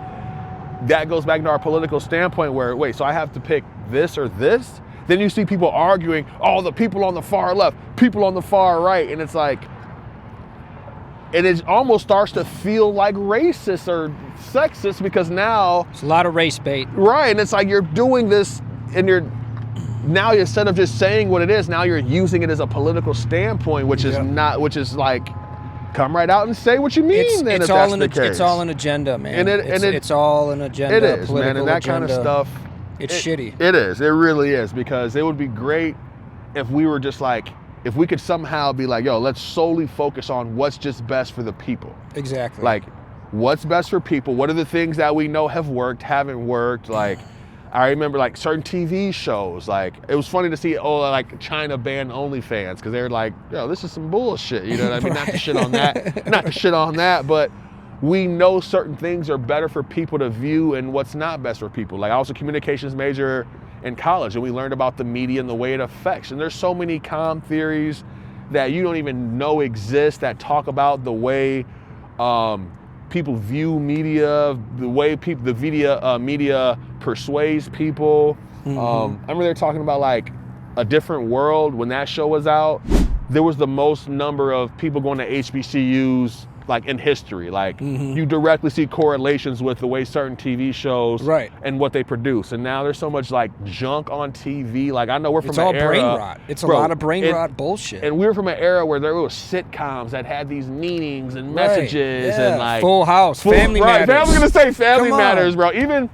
that goes back to our political standpoint where, wait, so I have to pick this or this? Then you see people arguing, oh, the people on the far left, people on the far right, and it's like, and it almost starts to feel like racist or sexist because now... It's a lot of race bait. Right, and it's like you're doing this and now instead of just saying what it is, now you're using it as a political standpoint, which is not, which is like, come right out and say what you mean it's all an agenda, man. It's all an agenda, it is, political man, and that agenda. kind of stuff. It's shitty. It is, it really is, because it would be great if we were just like, if we could somehow be like, yo, let's solely focus on what's just best for the people. Exactly. Like, what's best for people? What are the things that we know have worked, haven't worked? Like, I remember like certain TV shows, like, it was funny to see, like China banned OnlyFans, because they're like, yo, this is some bullshit, you know what I mean? Not to shit on that, but we know certain things are better for people to view and what's not best for people. Like, I was a communications major in college, and we learned about the media and the way it affects. And there's so many comm theories that you don't even know exist that talk about the way people view media, the way the media persuades people. I remember they were talking about like A Different World. When that show was out, there was the most number of people going to HBCUs like in history. Like you directly see correlations with the way certain TV shows and what they produce. And now there's so much like junk on TV. Like, I know we're from an era. It's all brain rot. It's a lot of brain rot bullshit. And we're from an era where there were sitcoms that had these meanings and messages and like Full House, Family Matters. I was gonna say Family Matters, bro. Even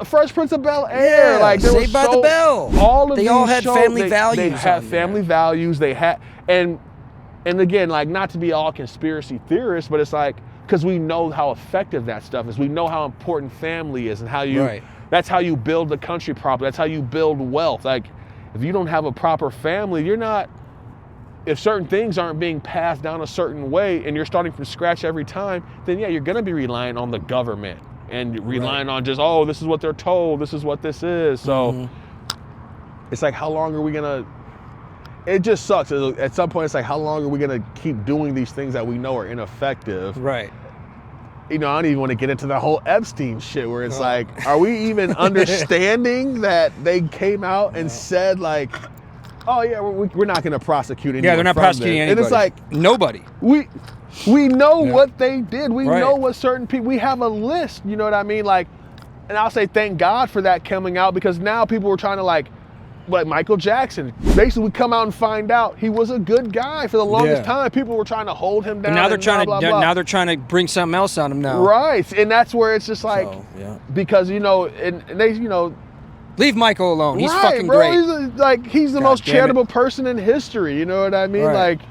Fresh Prince of Bel-Air, like there Saved by the Bell. They all had family values. They had family values. They had and again, like, not to be all conspiracy theorists, but it's like, because we know how effective that stuff is. We know how important family is and how that's how you build the country properly. That's how you build wealth. Like, if you don't have a proper family, if certain things aren't being passed down a certain way and you're starting from scratch every time, then you're going to be relying on the government and relying on just, this is what they're told. This is what this is. So it's like, how long are we going to... It just sucks. At some point, it's like, how long are we going to keep doing these things that we know are ineffective? Right. I don't even want to get into the whole Epstein shit where it's like, are we even understanding that they came out and said like, oh yeah, we're not going to prosecute anyone. Yeah, they're not prosecuting anybody. And it's like, nobody. We know what they did. We know what certain people, we have a list, you know what I mean? Like, and I'll say thank God for that coming out, because now people were trying to like like Michael Jackson. Basically, we come out and find out he was a good guy for the longest time. People were trying to hold him down. And now they're trying blah, to blah, blah. now they're trying to bring something else on him now. Right, and that's where it's just like, because and they leave Michael alone. He's right, fucking bro, great. He's the most charitable person in history. You know what I mean? Right. Like,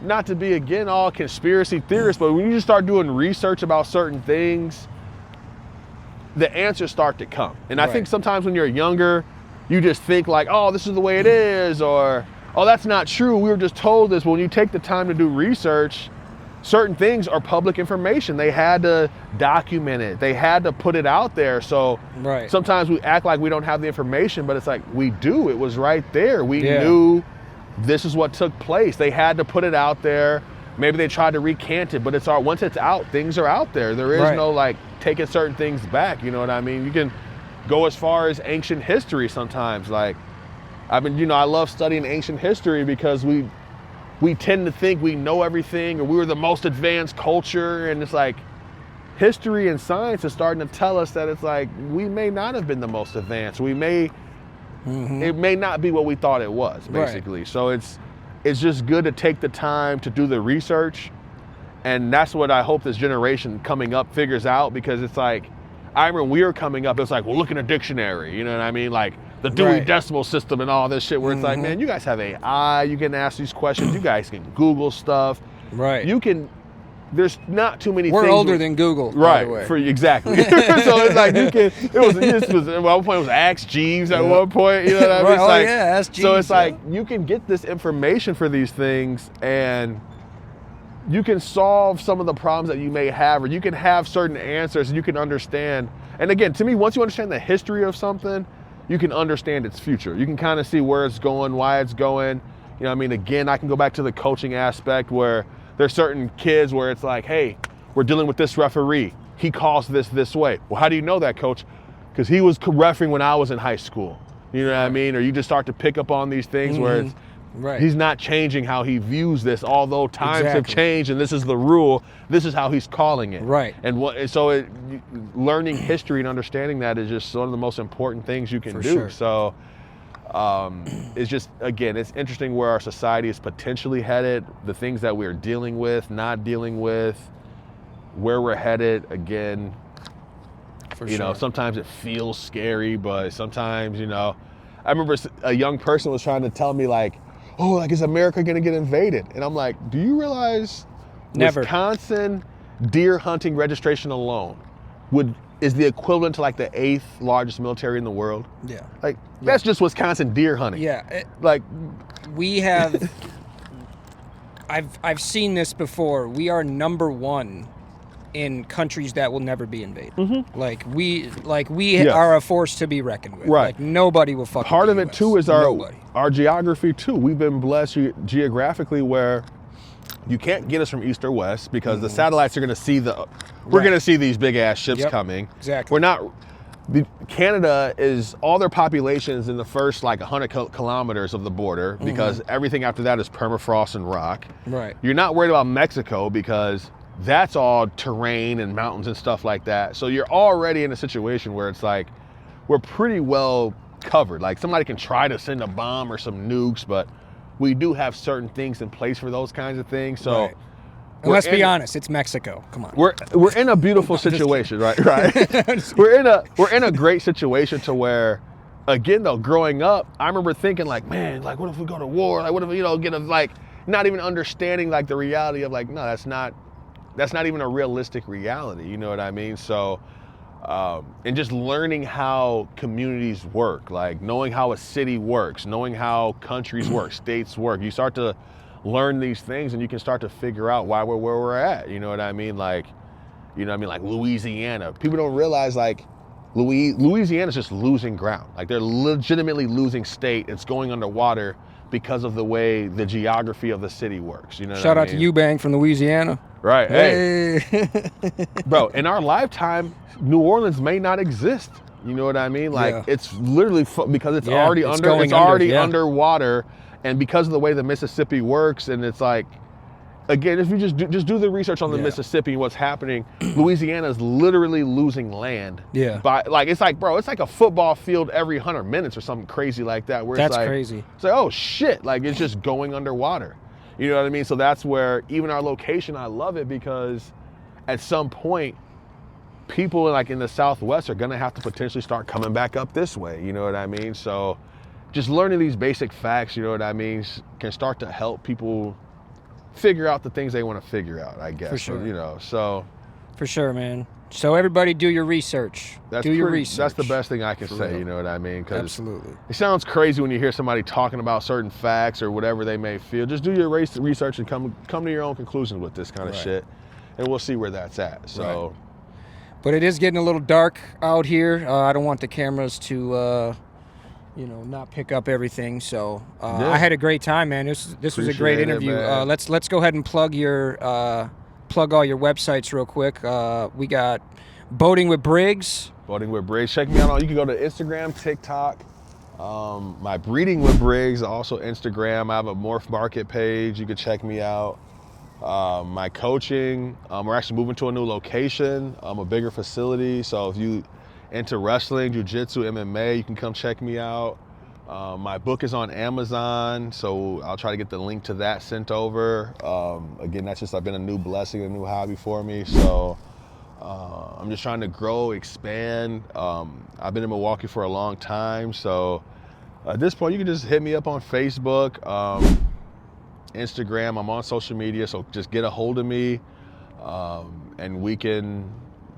not to be again all conspiracy theorists, but when you just start doing research about certain things, the answers start to come. And I think sometimes when you're younger, you just think like, oh, this is the way it is, or, oh, that's not true. We were just told this. But when you take the time to do research, certain things are public information. They had to document it. They had to put it out there. So sometimes we act like we don't have the information, but it's like we do. It was right there. We knew this is what took place. They had to put it out there. Maybe they tried to recant it, but once it's out, things are out there. There is no like taking certain things back. You know what I mean? You can go as far as ancient history sometimes. Like, I love studying ancient history because we tend to think we know everything, or we were the most advanced culture, and it's like history and science is starting to tell us that it's like we may not have been the most advanced. It may not be what we thought it was, basically. So it's just good to take the time to do the research, and that's what I hope this generation coming up figures out, because it's like, I remember when we were coming up, it's like, well, look in a dictionary, you know what I mean? Like the Dewey Decimal System and all this shit, where it's like, man, you guys have AI, you can ask these questions, you guys can Google stuff. Right. There's not too many We're things. We're older than Google, right, by the way. Exactly. So it's like, at one point it was Ask Jeeves at one point, you know what I mean? It's like, Ask Jeeves. So it's like, you can get this information for these things, and you can solve some of the problems that you may have, or you can have certain answers, and you can understand. And again, to me, once you understand the history of something, you can understand its future. You can kind of see where it's going, why it's going. You know what I mean? Again, I can go back to the coaching aspect, where there's certain kids where it's like, hey, we're dealing with this referee. He calls this way. Well, how do you know that, coach? Because he was refereeing when I was in high school. You know what I mean? Or you just start to pick up on these things where it's, he's not changing how he views this, although times have changed and this is the rule. This is how he's calling it. Right. And learning history and understanding that is just one of the most important things you can do. Sure. So it's just, again, it's interesting where our society is potentially headed, the things that we're dealing with, not dealing with, where we're headed. Again, sometimes it feels scary, but sometimes, I remember a young person was trying to tell me like, oh, like, is America gonna get invaded? And I'm like, do you realize Wisconsin deer hunting registration alone is the equivalent to like the 8th largest military in the world? Yeah. Like, that's just Wisconsin deer hunting. Yeah. Like, we have, I've seen this before. We are number one in countries that will never be invaded. Mm-hmm. We are a force to be reckoned with. Right. Like, nobody will fuck Part with of the it US. too is our geography too. We've been blessed geographically where you can't get us from east or west, because the satellites are going to see we're going to see these big ass ships coming. Exactly. Canada is, all their population is in the first like 100 kilometers of the border, because everything after that is permafrost and rock. Right. You're not worried about Mexico, because that's all terrain and mountains and stuff like that. So you're already in a situation where it's like, we're pretty well covered. Like, somebody can try to send a bomb or some nukes, but we do have certain things in place for those kinds of things. So and let's be honest, it's Mexico. Come on. We're in a beautiful situation, right? We're in a great situation to where, again though, growing up, I remember thinking like, man, like, what if we go to war? Like, what if not even understanding like the reality of like, no, that's not even a realistic reality. You know what I mean? So, and just learning how communities work, like knowing how a city works, knowing how countries work, states work. You start to learn these things, and you can start to figure out why we're where we're at. You know what I mean? Like, like Louisiana. People don't realize like Louisiana's just losing ground. Like, they're legitimately losing state. It's going underwater because of the way the geography of the city works. You know. Shout out to Eubank from Louisiana. Right. Hey. Bro, in our lifetime, New Orleans may not exist. You know what I mean? Like, it's literally because it's already underwater, and because of the way the Mississippi works, and it's like, again, if you just do the research on the Mississippi and what's happening, Louisiana is literally losing land. Yeah. By it's like a football field every 100 minutes or something crazy like that. Where That's it's like, crazy. It's like, oh shit, like it's just going underwater. You know what I mean? So that's where even our location, I love it because at some point, people like in the Southwest are gonna have to potentially start coming back up this way. You know what I mean? So just learning these basic facts, you know what I mean, can start to help people figure out the things they want to figure out, I guess. For sure. So, you know, so. For sure, man. So everybody do your research. Your research. That's the best thing I can For say, real. you know what I mean? Absolutely. It sounds crazy when you hear somebody talking about certain facts or whatever they may feel. Just do your research and come to your own conclusions with this kind of shit. And we'll see where that's at. So. Right. But it is getting a little dark out here. I don't want the cameras to, not pick up everything. So I had a great time, man. This was a great interview. Let's go ahead and plug all your websites real quick. We got Boating with Briggs. Boating with Briggs. Check me out. You can go to Instagram, TikTok. My Breeding with Briggs, also Instagram. I have a Morph Market page. You can check me out. My coaching, we're actually moving to a new location, a bigger facility. So if you into wrestling, jiu-jitsu, MMA, you can come check me out. My book is on Amazon, so I'll try to get the link to that sent over. Again, that's just been a new blessing, a new hobby for me. So I'm just trying to grow, expand. I've been in Milwaukee for a long time, so at this point, you can just hit me up on Facebook. Instagram, I'm on social media, so just get a hold of me, and we can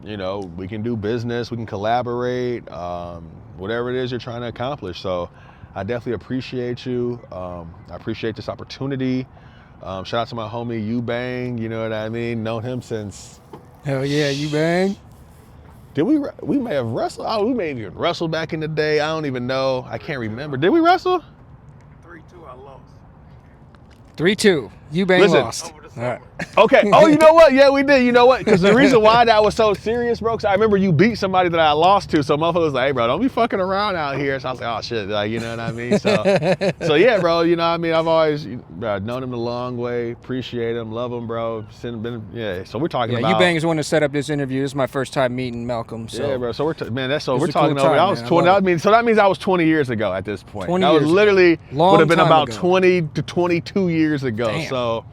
do business, we can collaborate, whatever it is you're trying to accomplish. So I definitely appreciate you. I appreciate this opportunity. Shout out to my homie Bang, you know what I mean? Known him since. Hell yeah, Bang. Did we may have wrestled? Oh, we may have even wrestled back in the day. I don't even know. I can't remember. Did we wrestle? 3-2, I lost. 3-2. Bang lost. All right. Okay. Oh, you know what? Yeah, we did. You know what? Because the reason why that was so serious, bro, because I remember you beat somebody that I lost to. So motherfucker was like, hey, bro, don't be fucking around out here. So I was like, oh, shit. Like, you know what I mean? So yeah, bro, you know what I mean? I've always known him the long way. Appreciate him. Love him, bro. Yeah. So we're talking about. Bang is the one that set up this interview. This is my first time meeting Malcolm. So. Yeah, bro. So we're talking cool about. time, I was 20. That means I was 20 years ago at this point. 20 that was years literally ago. would have been about ago. 20 to 22 years ago. Damn. So.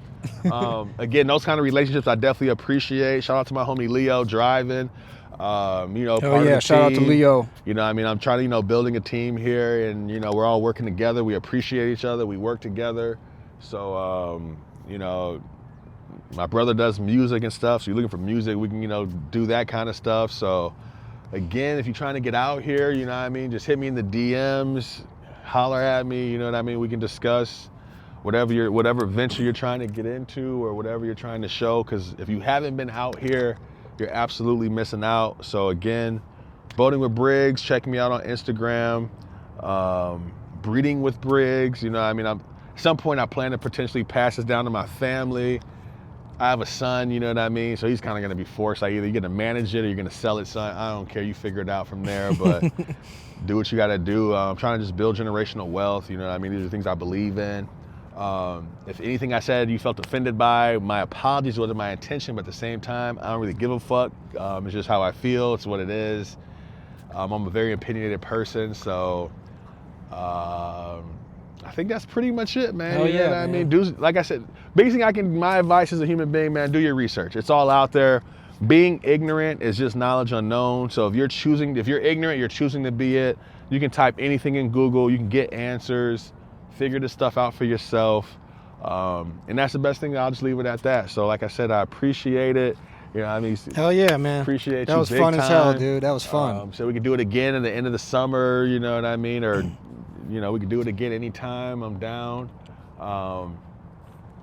Again, those kind of relationships I definitely appreciate. Shout out to my homie Leo driving. Part of the shout out to team. Leo. You know, I mean, I'm trying to, building a team here, and we're all working together. We appreciate each other. We work together. So, my brother does music and stuff. So you're looking for music, we can, do that kind of stuff. So, again, if you're trying to get out here, you know what I mean, just hit me in the DMs, holler at me. You know what I mean. We can discuss whatever venture you're trying to get into or whatever you're trying to show, because if you haven't been out here, you're absolutely missing out. So again, Boating with Briggs, check me out on Instagram. Breeding with Briggs, you know what I mean? At some point I plan to potentially pass this down to my family. I have a son, you know what I mean? So he's kind of going to be forced. Like, either you're going to manage it or you're going to sell it, son. I don't care. You figure it out from there, but do what you got to do. I'm trying to just build generational wealth, you know what I mean? These are things I believe in. If anything I said you felt offended by, my apologies. It wasn't my intention, but at the same time, I don't really give a fuck. It's just how I feel. It's what it is. I'm a very opinionated person, so I think that's pretty much it, man. Hell you know yeah, what I man. mean? Like I said, my advice as a human being, man, do your research. It's all out there. Being ignorant is just knowledge unknown. So if you're ignorant, you're choosing to be it. You can type anything in Google. You can get answers. Figure this stuff out for yourself. And that's the best thing. I'll just leave it at that. So like I said, I appreciate it. You know what I mean? Hell yeah, man. Appreciate you. That was big fun time. as hell, dude. That was fun. So we can do it again at the end of the summer, you know what I mean? Or, we can do it again anytime. I'm down.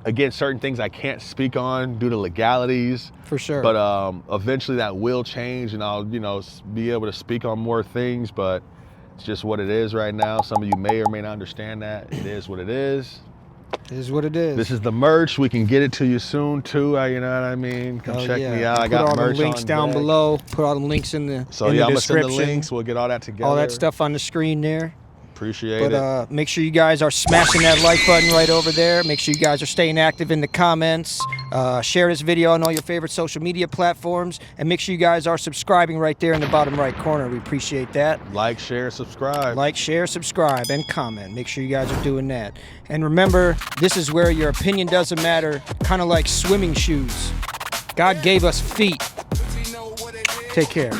Again, certain things I can't speak on due to legalities. For sure. But eventually that will change, and I'll, be able to speak on more things, but it's just what it is right now. Some of you may or may not understand that. It is what it is. It is what it is. This is the merch. We can get it to you soon too. You know what I mean? Come check me out. I got all merch the links on down deck. below. Put all the links in the So in yeah, the I'm gonna send description. the links. We'll get all that together. All that stuff on the screen there. Appreciate it. But make sure you guys are smashing that like button right over there. Make sure you guys are staying active in the comments. Share this video on all your favorite social media platforms. And make sure you guys are subscribing right there in the bottom right corner. We appreciate that. Like, share, subscribe. Like, share, subscribe, and comment. Make sure you guys are doing that. And remember, this is where your opinion doesn't matter. Kind of like swimming shoes. God gave us feet. Take care.